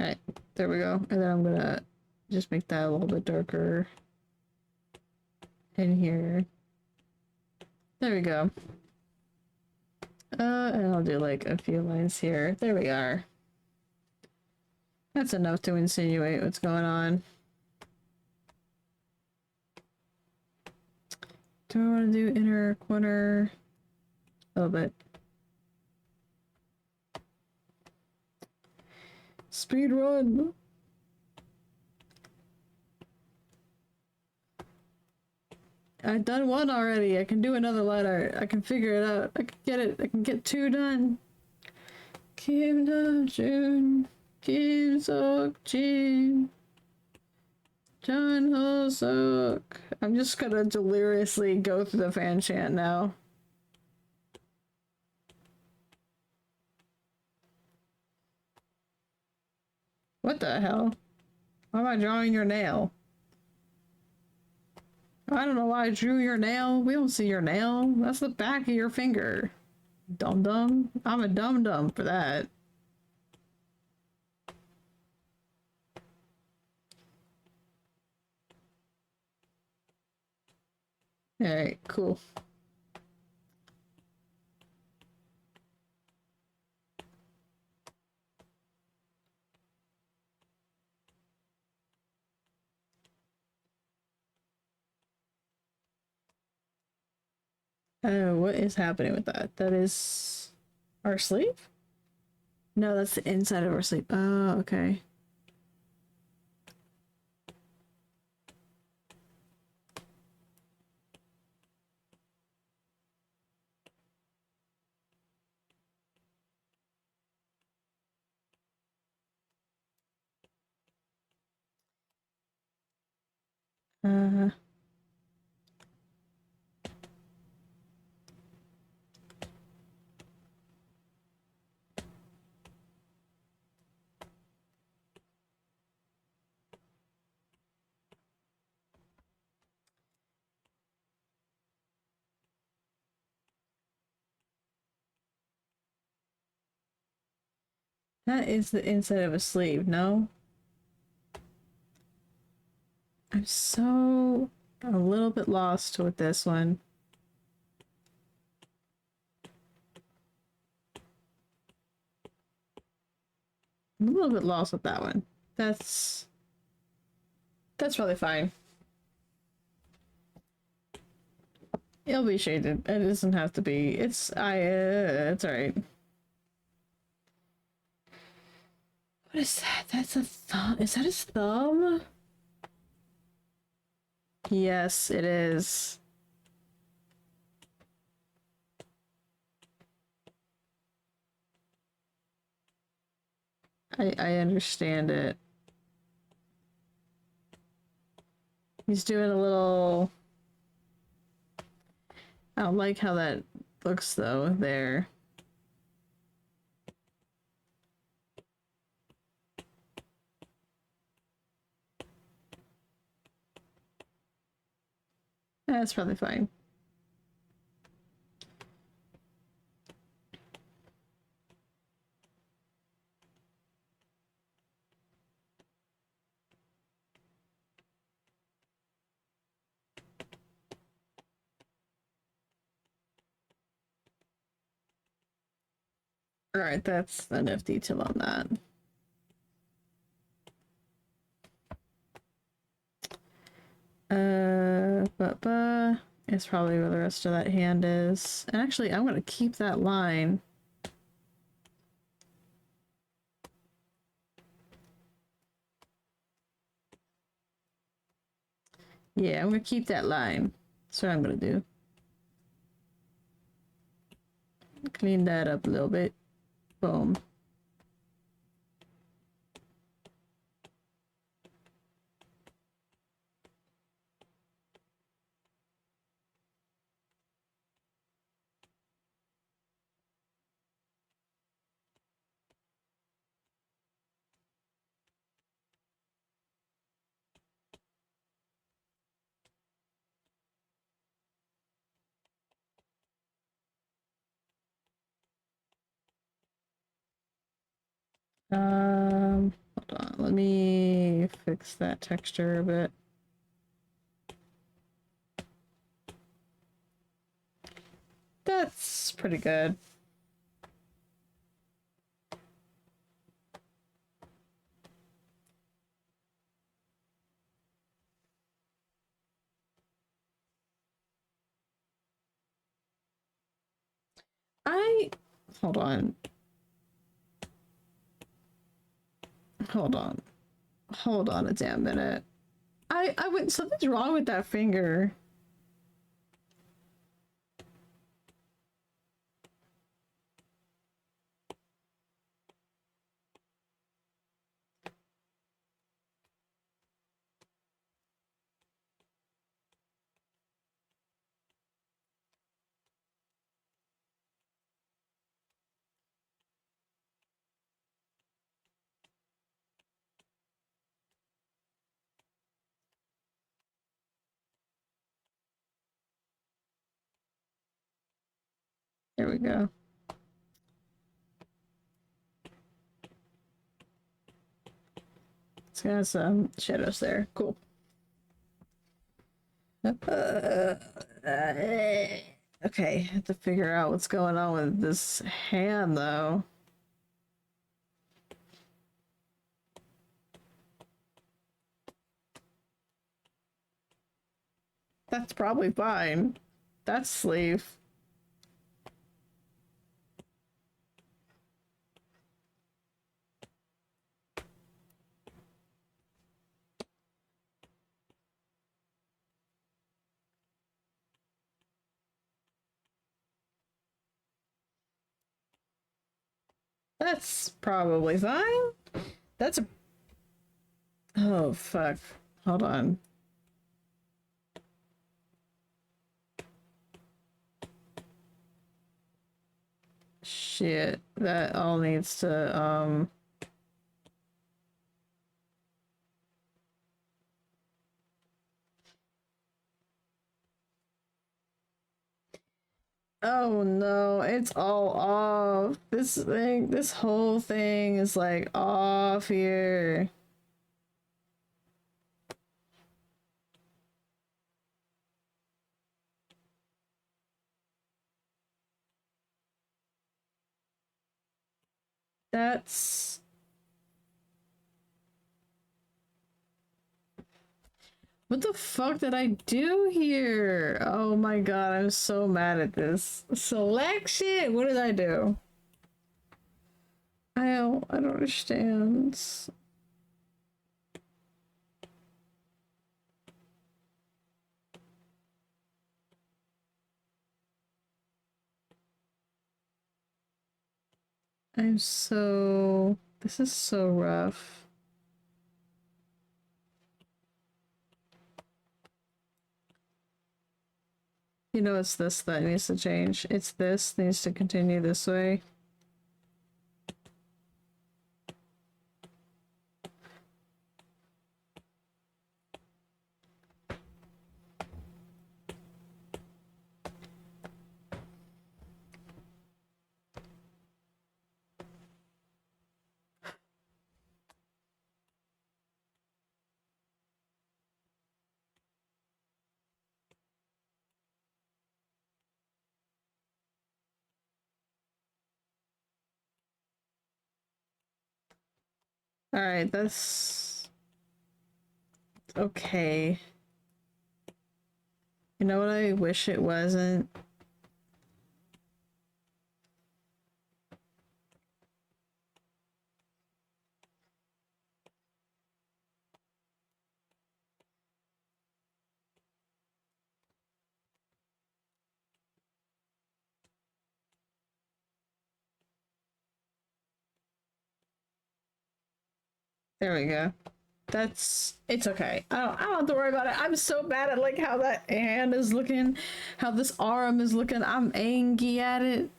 Alright, there we go. And then I'm gonna just make that a little bit darker in here. There we go. And I'll do like a few lines here. There we are. That's enough to insinuate what's going on. Do I want to do inner corner? A little bit. Speed run! I've done one already. I can do another line art. I can figure it out. I can get it. I can get 2 done. Kim Do-jun, Kim Sok-jin, John Ho-suk. I'm just gonna deliriously go through the fan chant now. What the hell? Why am I drawing your nail? I don't know why I drew your nail. We don't see your nail. That's the back of your finger. Dum-dum. I'm a dum-dum for that. Alright, cool. Oh, what is happening with that? That is our sleeve? No, that's the inside of our sleeve. Oh, okay. Uh, that is the inside of a sleeve, no? I'm so a little bit lost with this one. I'm a little bit lost with that one. That's probably fine. It'll be shaded. It doesn't have to be. It's alright. What is that? That's a thumb. Is that his thumb? Yes, it is. I understand it. He's doing a little... I don't like how that looks though, there. That's probably fine. Alright, that's enough detail on that. It's probably where the rest of that hand is. And actually, I'm gonna keep that line. Yeah, I'm gonna keep that line. That's what I'm gonna do. Clean that up a little bit. Boom. Hold on. Let me fix that texture a bit. That's pretty good. Hold on. Hold on. Hold on a damn minute. I went, something's wrong with that finger. There we go. It's got some shadows there. Cool. Okay, have to figure out what's going on with this hand, though. That's probably fine. That's sleeve. That's probably fine. That's a... Oh, fuck. Hold on. Shit. That all needs to, Oh no, it's all off. This whole thing is like off here. That's... What the fuck did I do here? Oh my god, I'm so mad at this selection. What did I do? I don't understand. This is so rough. You know, it's this that needs to change. It's this needs to continue this way. All right, that's okay. You know what I wish it wasn't? There we go. It's okay. I don't have to worry about it. I'm so bad at like how that hand is looking, how this arm is looking. I'm angry at it.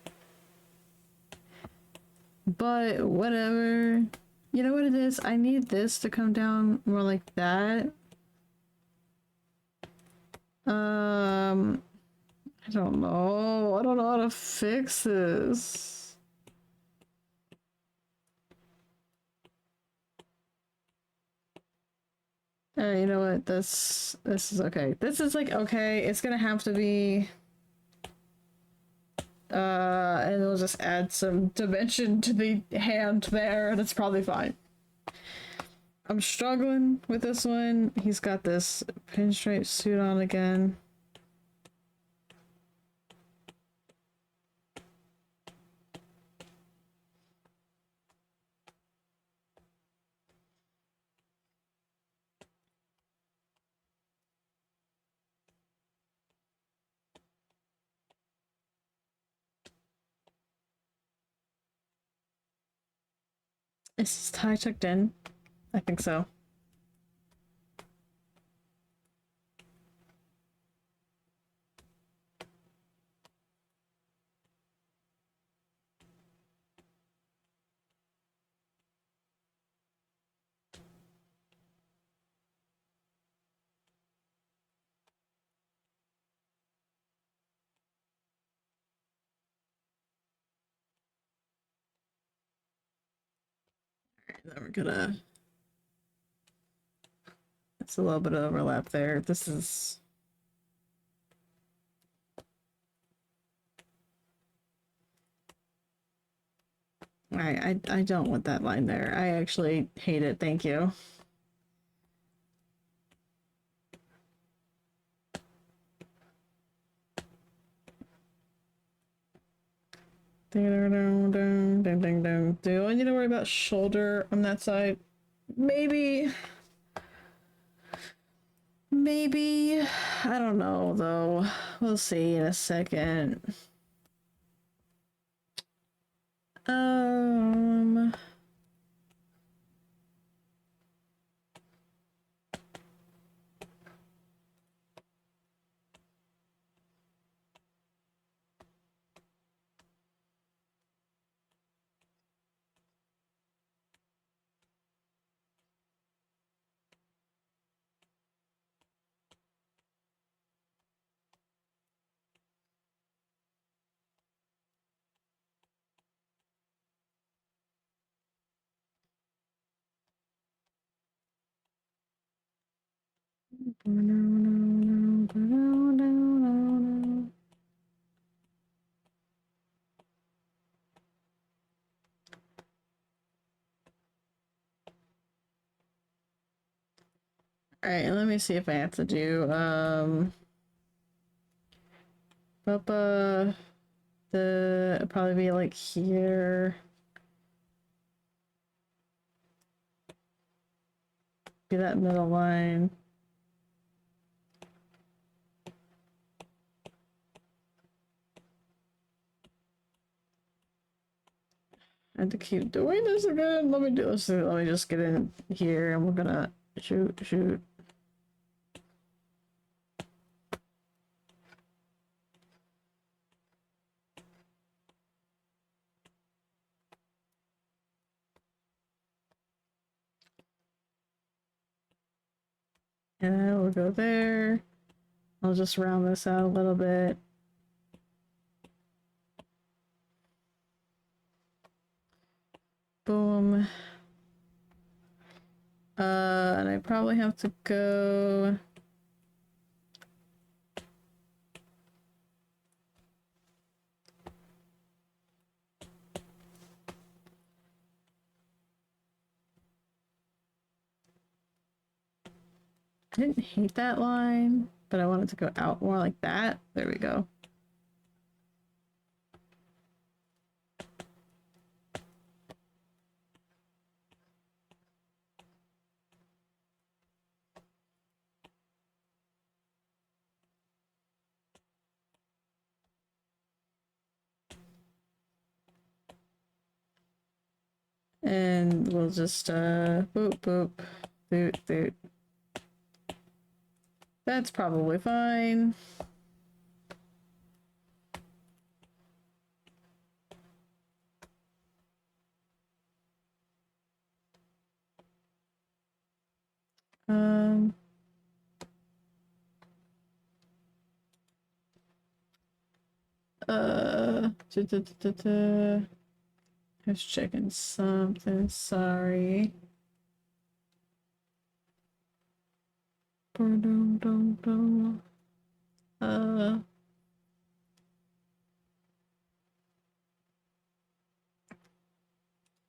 But whatever. You know what it is? I need this to come down more like that. I don't know. I don't know how to fix this. Alright, you know what? This is okay. This is like okay. It's gonna have to be and we'll just add some dimension to the hand there and it's probably fine. I'm struggling with this one. He's got this pinstripe suit on again. Is his tie tucked in? I think so. Then we're gonna. It's a little bit of overlap there. This is. I don't want that line there. I actually hate it. Thank you. Ding ding ding ding ding ding. Do I need to worry about shoulder on that side? Maybe. Maybe. I don't know though. We'll see in a second. Um. Alright, let me see if I have to do Papa the probably be like here. Be that middle line. I have to keep doing this again. Let me do this. Let me just get in here and we're gonna shoot. And we'll go there. I'll just round this out a little bit. Boom. And I probably have to go. I didn't hate that line, but I wanted to go out more like that. There we go. And we'll just boop boop boot boot. That's probably fine. Um I was checking something, sorry.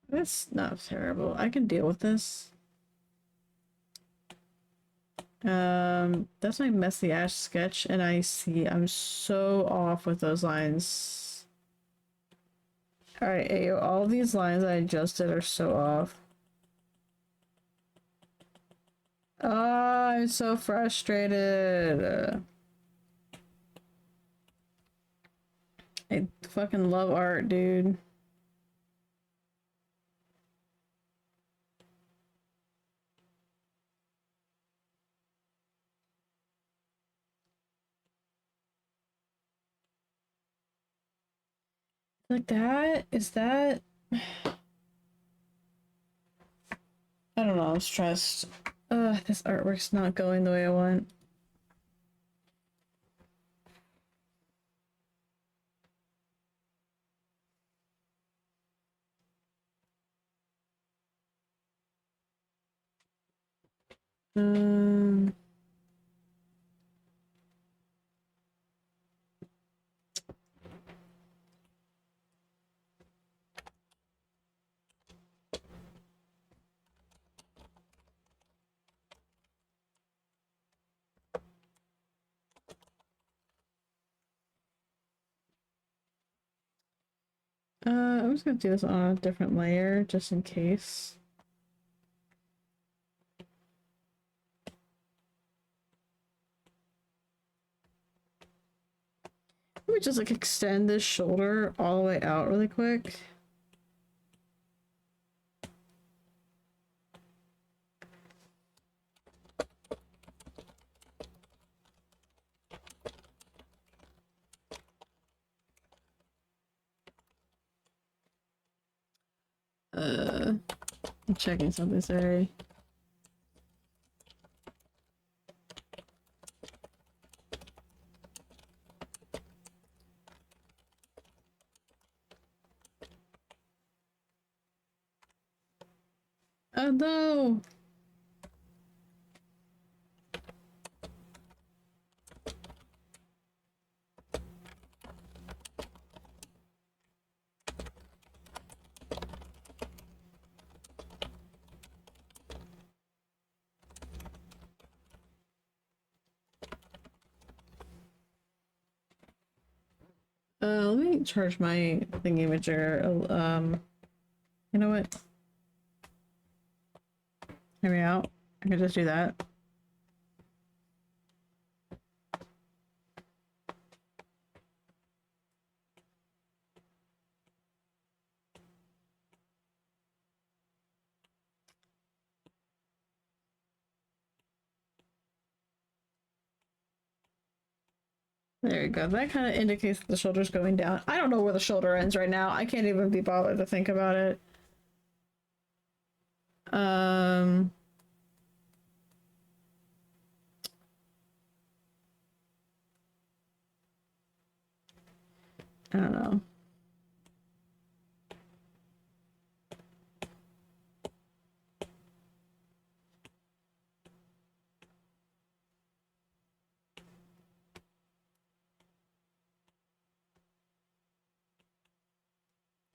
That's not terrible. I can deal with this. That's my messy ash sketch, and I see I'm so off with those lines. Alright, Ayo, all these lines I adjusted are so off. Oh, I'm so frustrated. I fucking love art, dude. Like that? Is that... I don't know, I'm stressed. This artwork's not going the way I want. Um... I'm just gonna do this on a different layer, just in case. Let me just like extend this shoulder all the way out really quick. I'm checking something, sorry. Oh no! Let me charge my thingy-major. You know what? Hear me out. I can just do that. There you go. That kind of indicates that the shoulder's going down. I don't know where the shoulder ends right now. I can't even be bothered to think about it. I don't know.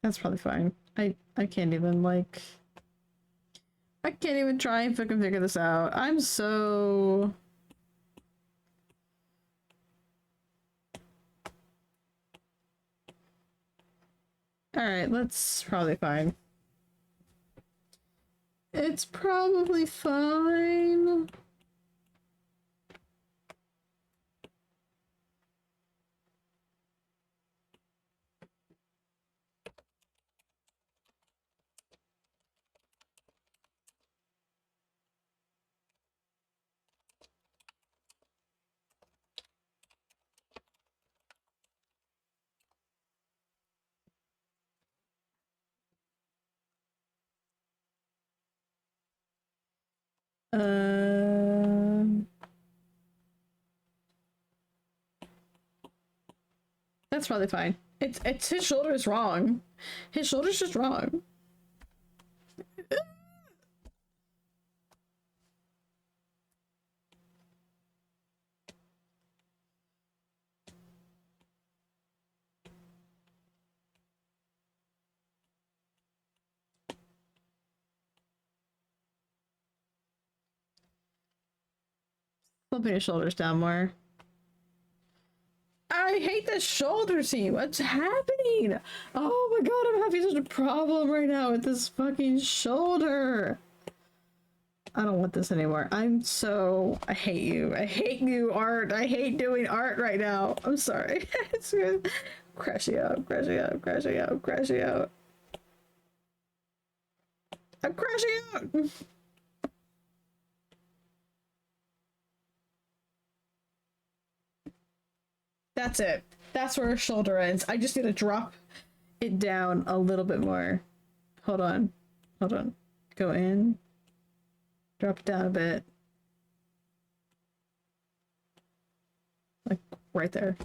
That's probably fine. I can't even like... I can't even try and fucking figure this out. I'm so... Alright, that's probably fine. It's probably fine. Um... That's probably fine. It's his shoulder's wrong. His shoulder's just wrong. Flipping his shoulders down more. I hate the shoulder scene. What's happening? Oh my god, I'm having such a problem right now with this fucking shoulder. I don't want this anymore. I hate you. I hate you, art. I hate doing art right now. I'm sorry. It's good. Crashing out, crashing out, crashing out, crashing out. I'm crashing out. That's it. That's where her shoulder ends. I just need to drop it down a little bit more. Hold on. Hold on. Go in. Drop it down a bit. Like right there.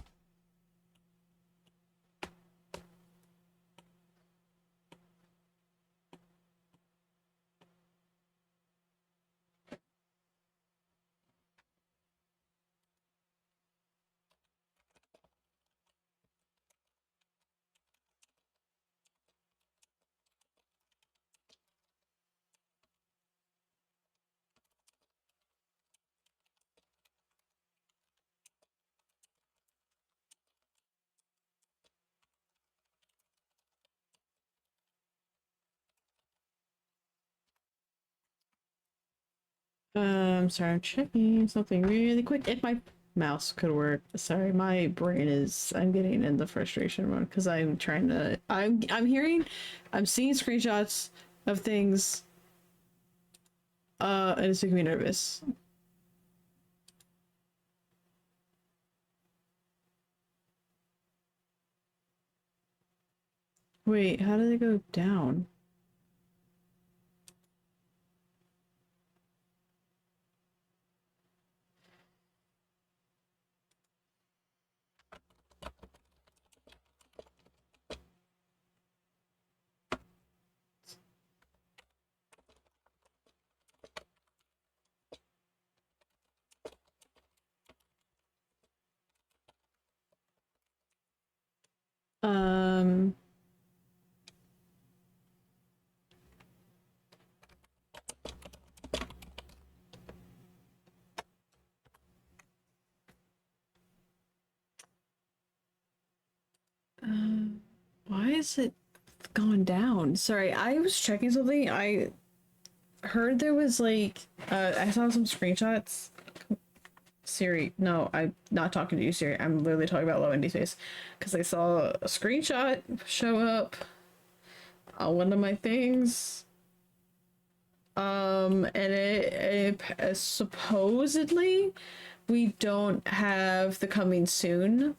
Sorry, I'm checking something really quick. If my mouse could work. Sorry, my brain is, I'm getting in the frustration mode because I'm trying to, I'm seeing screenshots of things, and it's making me nervous. Wait, how do they go down? Um, why is it going down? Sorry, I was checking something. I heard there was like, I saw some screenshots. Siri, no, I'm not talking to you, Siri. I'm literally talking about Low Indie Space because I saw a screenshot show up on one of my things. And it supposedly we don't have the coming soon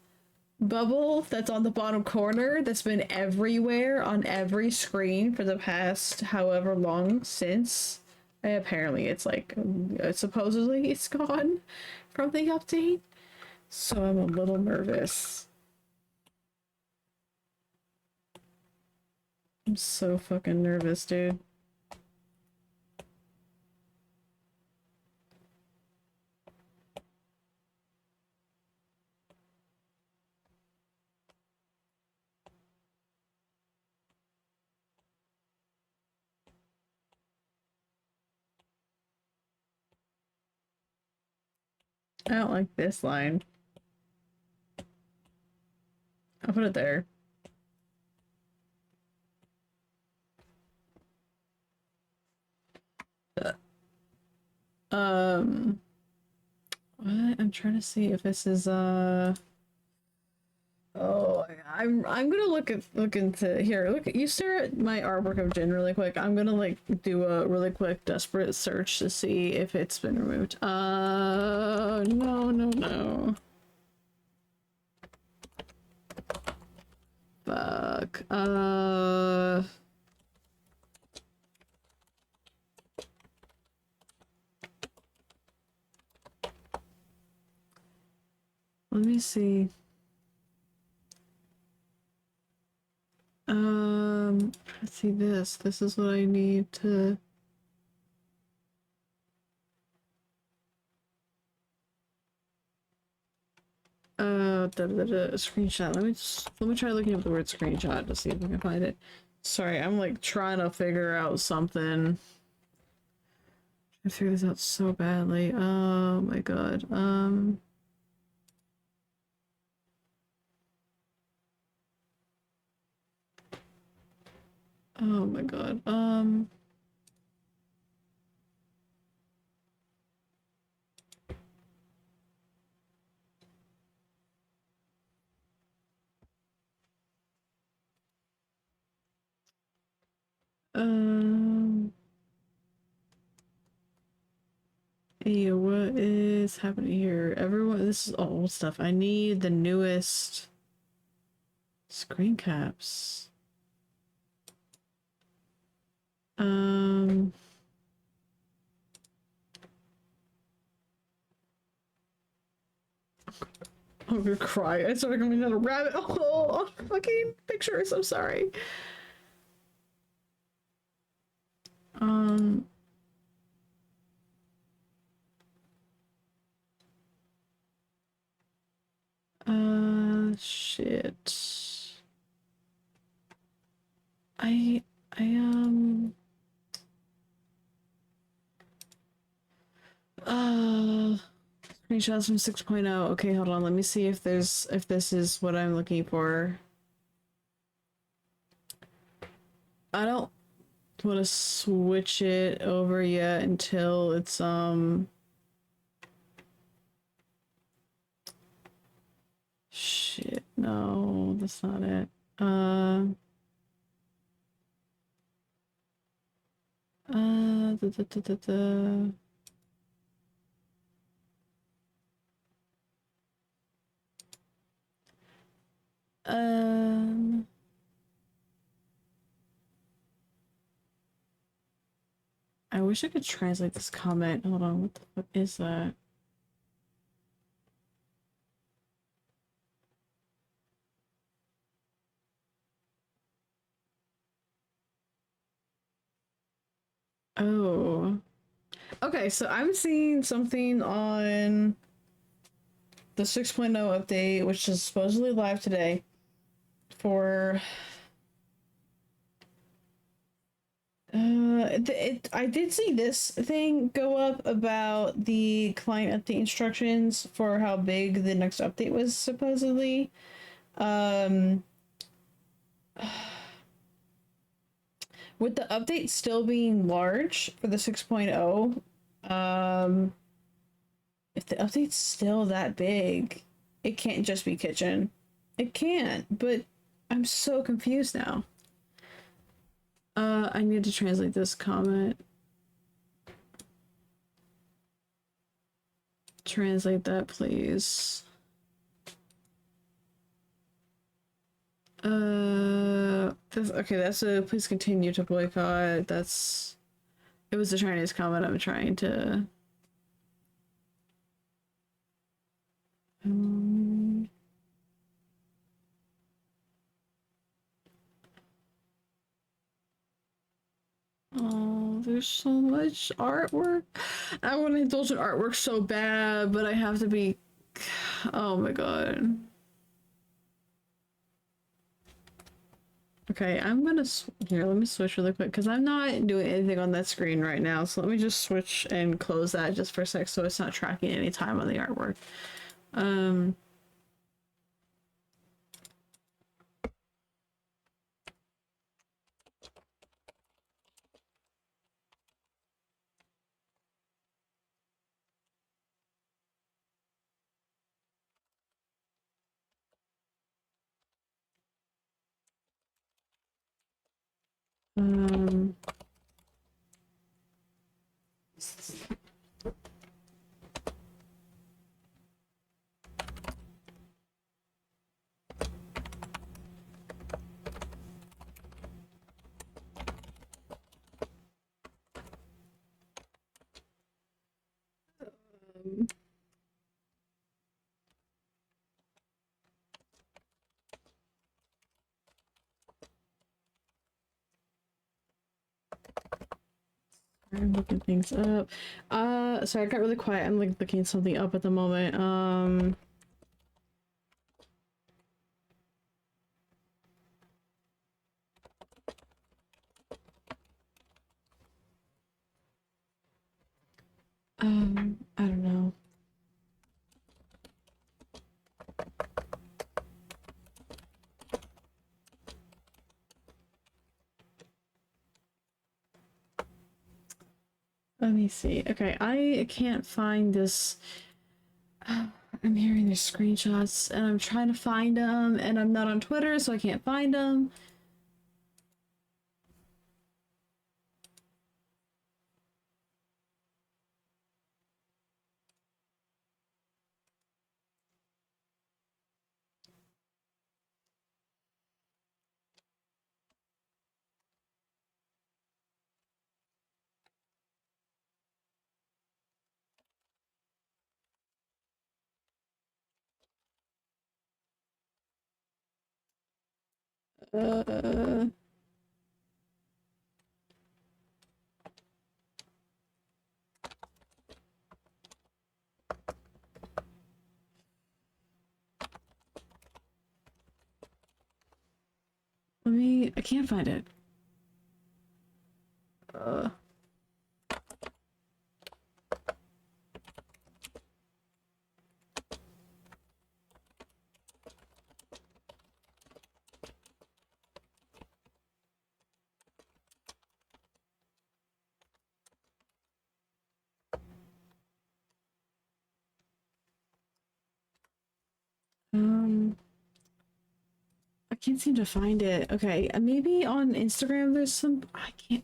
bubble that's on the bottom corner that's been everywhere on every screen for the past however long since. Apparently, it's like supposedly it's gone from the update, so I'm a little nervous. I'm so fucking nervous, dude. I don't like this line. I'll put it there. Um, what? I'm trying to see if this is oh, I'm gonna look into here. Look, you stare at my artwork of Jin really quick. I'm gonna like do a really quick desperate search to see if it's been removed. No, no, no. Fuck. Let me see. Let's see this. This is what I need to. Screenshot. Let me try looking up the word screenshot to see if I can find it. Sorry, I'm like trying to figure out something. I figured this out so badly. Oh my god. Oh my god. Um. Hey, what is happening here? Everyone, this is old stuff. I need the newest screen caps. I'm gonna cry. I started going down a rabbit hole on fucking pictures. I'm sorry. Um. Shit. I, I, uh, Screenshots from 6.0. Okay, hold on. Let me see if this is what I'm looking for. I don't want to switch it over yet until it's, shit, no, that's not it. Da, da, da, da, da. Um, I wish I could translate this comment. Hold on, what the fuck is that? Oh. Okay, so I'm seeing something on the 6.0 update, which is supposedly live today for I did see this thing go up about the client update instructions for how big the next update was supposedly. Um with the update still being large for the 6.0, if the update's still that big, it can't just be kitchen. It can't, but I'm so confused now. I need to translate this comment. Translate that, please. Okay, that's a please continue to boycott. It was a Chinese comment. I'm trying to. Oh, there's so much artwork. I want to indulge in artwork so bad, but I have to be. Oh my god. Okay, I'm gonna here. Let me switch really quick because I'm not doing anything on that screen right now. So let me just switch and close that just for a sec, so it's not tracking any time on the artwork. Um. Um. I'm looking things up. Sorry, I got really quiet. I'm like looking something up at the moment. I don't know. Let me see. Okay, I can't find this. I'm hearing there's screenshots and I'm trying to find them and I'm not on Twitter, so I can't find them. Uh, I can't find it. Uh, um, I can't seem to find it. Okay, maybe on Instagram there's some. I can't.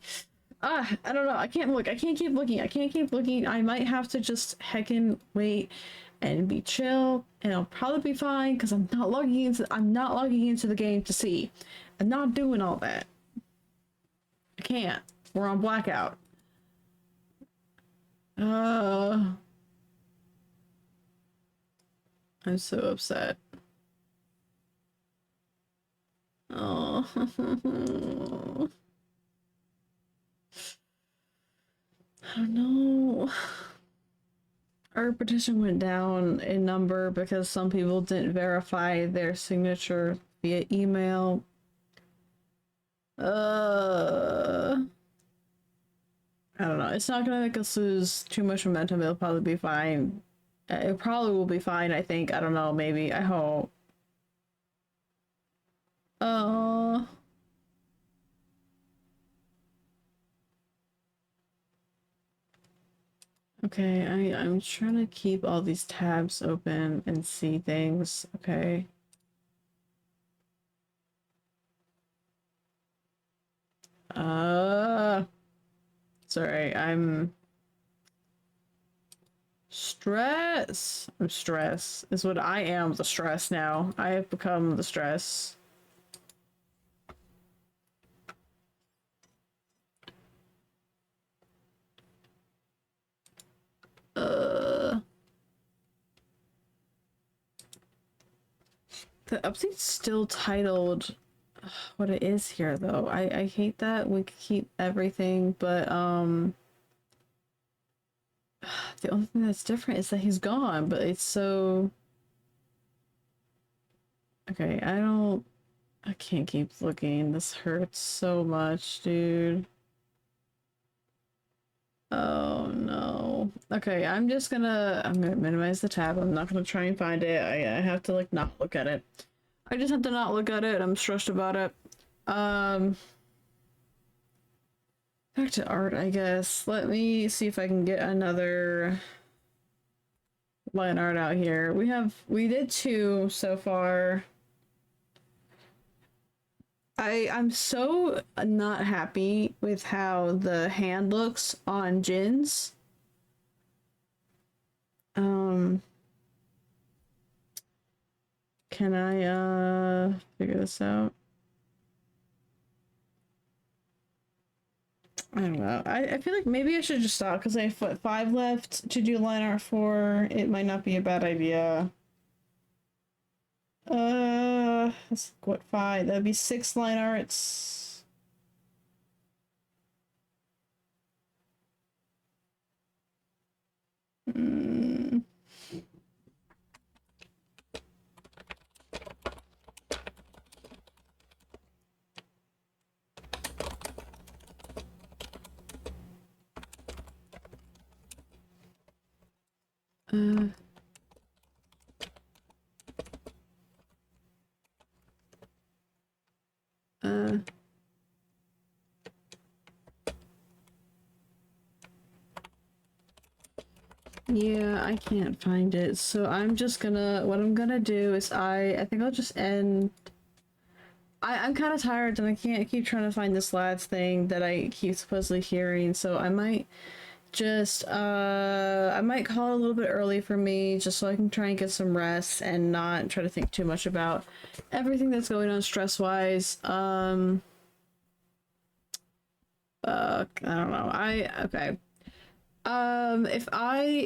I don't know. I can't look. I can't keep looking. I can't keep looking. I might have to just heckin' wait and be chill, and I'll probably be fine because I'm not logging into. I'm not logging into the game to see. I'm not doing all that. I can't. We're on blackout. Uh, I'm so upset. Oh. I don't know. Our petition went down in number because some people didn't verify their signature via email. I don't know. It's not gonna make us lose too much momentum. It'll probably be fine. It probably will be fine, I think. I don't know, maybe. I hope. Uh, okay, I'm trying to keep all these tabs open and see things. Okay. Uh, sorry, I'm stress. I'm stress is what I am. The stress now. I have become the stress. Uh, the update's still titled what it is here though. I hate that we keep everything, but the only thing that's different is that he's gone, but it's so okay, I don't I can't keep looking. This hurts so much, dude. Oh no. Okay, I'm gonna minimize the tab. I'm not gonna try and find it. I have to like not look at it. I just have to not look at it. I'm stressed about it. Um Back to art, I guess. Let me see if I can get another line art out here. We did two so far. I'm so not happy with how the hand looks on Jin's. Um, can I figure this out? I don't know. I feel like maybe I should just stop because I have what, 5 left to do line art for. It might not be a bad idea. That's what, 5? That'd be 6 line arts. Hmm. Uh, uh, yeah, I can't find it. So I'm just gonna, what I'm gonna do is I think I'll just end. I'm kind of tired and I can't keep trying to find this lads thing that I keep supposedly hearing. So I might just, I might call it a little bit early for me just so I can try and get some rest and not try to think too much about everything that's going on stress-wise. I don't know. Okay.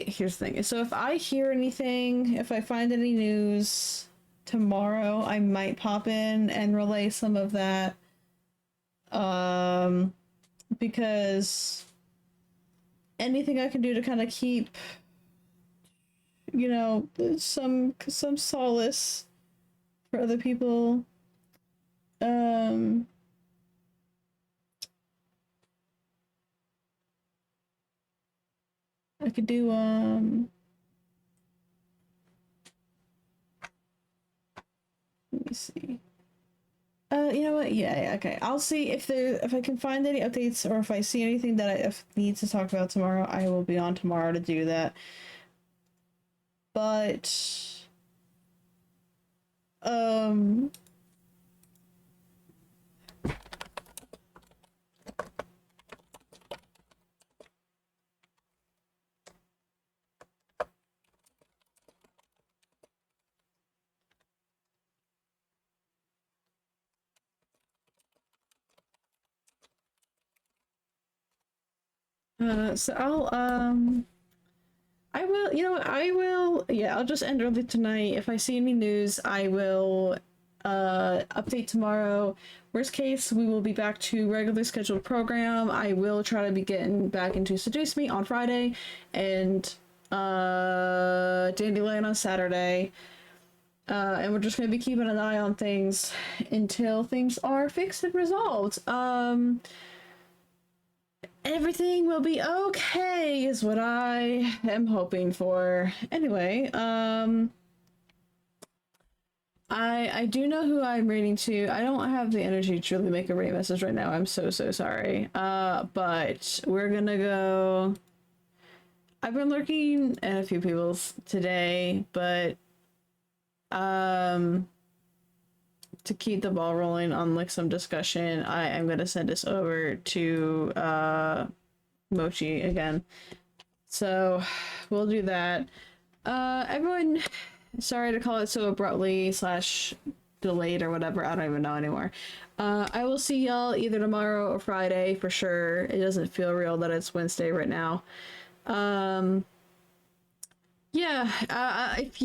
Here's the thing. So if I hear anything, if I find any news tomorrow, I might pop in and relay some of that. Because anything I can do to kind of keep, some solace for other people. I could do, let me see. You know what? Yeah, okay. I'll see if I can find any updates or if I see anything that I need to talk about tomorrow. I will be on tomorrow to do that. But so I will, yeah, I'll just end early tonight. If I see any news, I will update tomorrow. Worst case, we will be back to regularly scheduled program. I will try to be getting back into Seduce Me on Friday and Dandelion on Saturday. And we're just gonna be keeping an eye on things until things are fixed and resolved. Everything will be okay is what I am hoping for. Anyway, I do know who I'm reading to. I don't have the energy to really make a rate message right now. I'm so sorry. But we're gonna go. I've been lurking at a few people's today, but to keep the ball rolling on like some discussion, I am gonna send this over to Mochi again. So we'll do that. Everyone, sorry to call it so abruptly / delayed or whatever. I don't even know anymore. I will see y'all either tomorrow or Friday for sure. It doesn't feel real that it's Wednesday right now. Yeah, if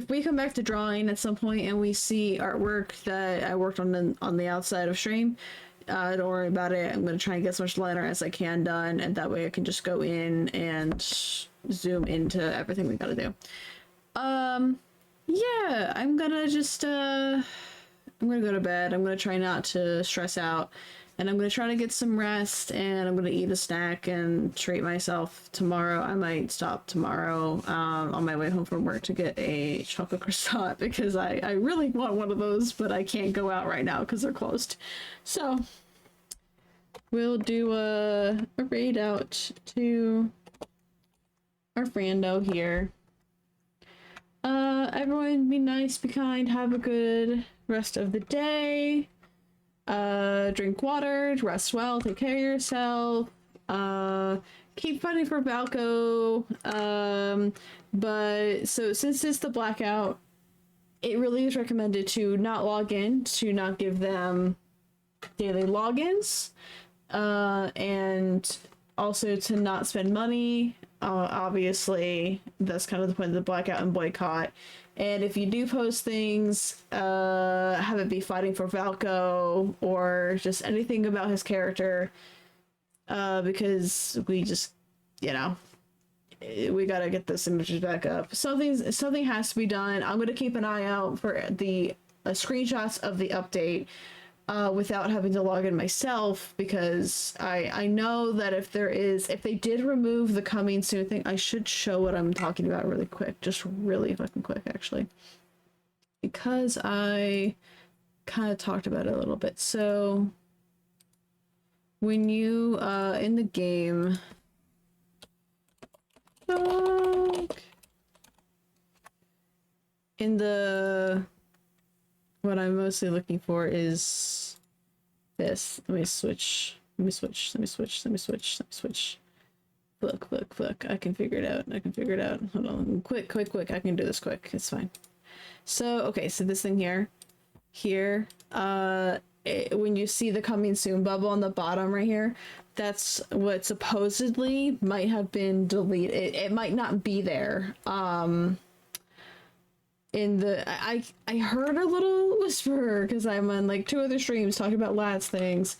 we come back to drawing at some point and we see artwork that I worked on the outside of stream, don't worry about it. I'm gonna try and get as much liner as I can done, and that way I can just go in and zoom into everything we gotta do. Yeah, I'm gonna just I'm gonna go to bed. I'm gonna try not to stress out, and I'm gonna try to get some rest, and I'm gonna eat a snack and treat myself tomorrow. I might stop tomorrow on my way home from work to get a chocolate croissant because I really want one of those, but I can't go out right now because they're closed. So we'll do a raid out to our friendo here. Everyone be nice, be kind, have a good rest of the day. Drink water, rest well, take care of yourself. Keep fighting for Valko. But so since it's the blackout, it really is recommended to not log in, to not give them daily logins, and also to not spend money. Obviously, that's kind of the point of the blackout and boycott. And if you do post things, have it be fighting for Valko or just anything about his character, because we just, you know, we gotta get this images back up. Something has to be done. I'm gonna keep an eye out for the screenshots of the update. Without having to log in myself, because I know that if they did remove the coming soon thing, I should show what I'm talking about really quick, just really fucking quick actually, because I kind of talked about it a little bit. So when you in the game, in the what I'm mostly looking for is this. Let me switch. Look. I can figure it out. Hold on. Quick. I can do this quick. It's fine. So, okay, so this thing here. When you see the coming soon bubble on the bottom right here, that's what supposedly might have been deleted. It might not be there. I heard a little whisper because I'm on like 2 other streams talking about Lad's things,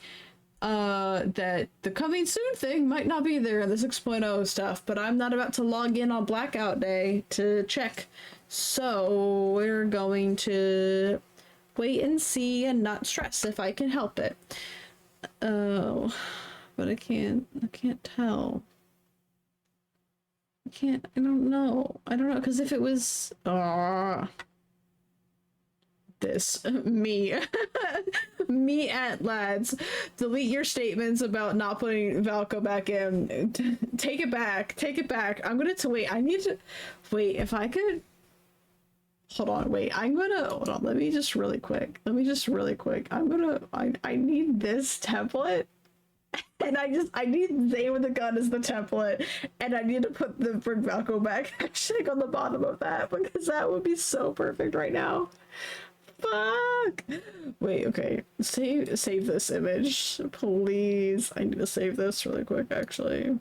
that the coming soon thing might not be there in the 6.0 stuff, but I'm not about to log in on blackout day to check, so we're going to wait and see and not stress if I can help it. Oh, but I can't tell. I don't know, because if it was this me me at Lads, delete your statements about not putting Valko back in. Take it back. I'm gonna wait. I need to wait. If I could hold on, wait, hold on, let me just really quick, I need this template. And I need Zay with the gun as the template, and I need to put the bring Valko back hashtag on the bottom of that, because that would be so perfect right now. Fuck. Wait, okay. Save this image, please. I need to save this really quick, actually.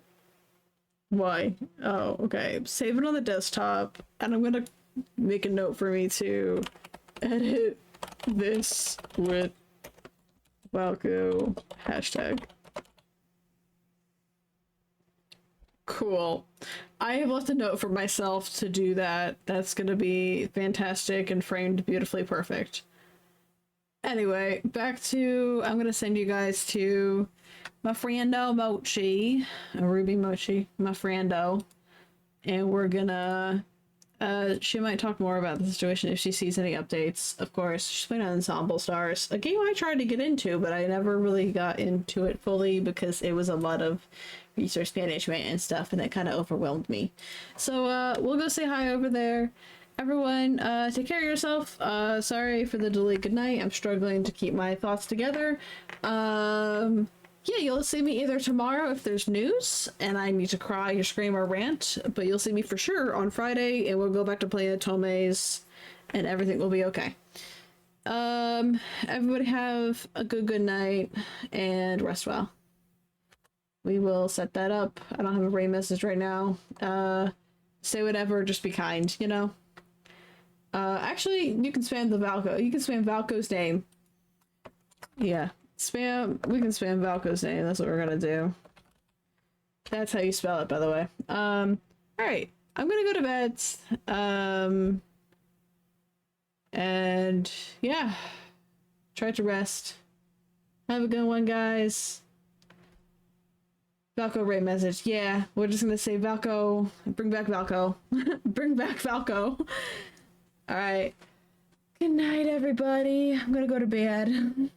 Why? Oh, okay. Save it on the desktop, and I'm gonna make a note for me to edit this with Valko hashtag. Cool. I have left a note for myself to do that. That's gonna be fantastic and framed beautifully perfect. Anyway, back to, I'm gonna send you guys to my friendo Mochi, Ruby Mochi, my friendo, and we're gonna, she might talk more about the situation if she sees any updates. Of course, she's playing on Ensemble Stars, a game I tried to get into, but I never really got into it fully because it was a lot of resource management and stuff, and it kind of overwhelmed me. So we'll go say hi over there. Everyone, take care of yourself. Sorry for the delay. Good night. I'm struggling to keep my thoughts together. Yeah, you'll see me either tomorrow if there's news and I need to cry or scream or rant, but you'll see me for sure on Friday, and we'll go back to playing the Tomes and everything will be okay. Everybody have a good night and rest well. We will set that up. I don't have a raid message right now. Say whatever, just be kind, you know? Actually, you can spam the Valko. You can spam Valko's name. Yeah. We can spam Valko's name. That's what we're gonna do. That's how you spell it, by the way. Alright. I'm gonna go to bed. And yeah. Try to rest. Have a good one, guys. Valko rate message. Yeah, we're just gonna say Valko. Bring back Valko. Bring back Valko. Alright. Good night, everybody. I'm gonna go to bed.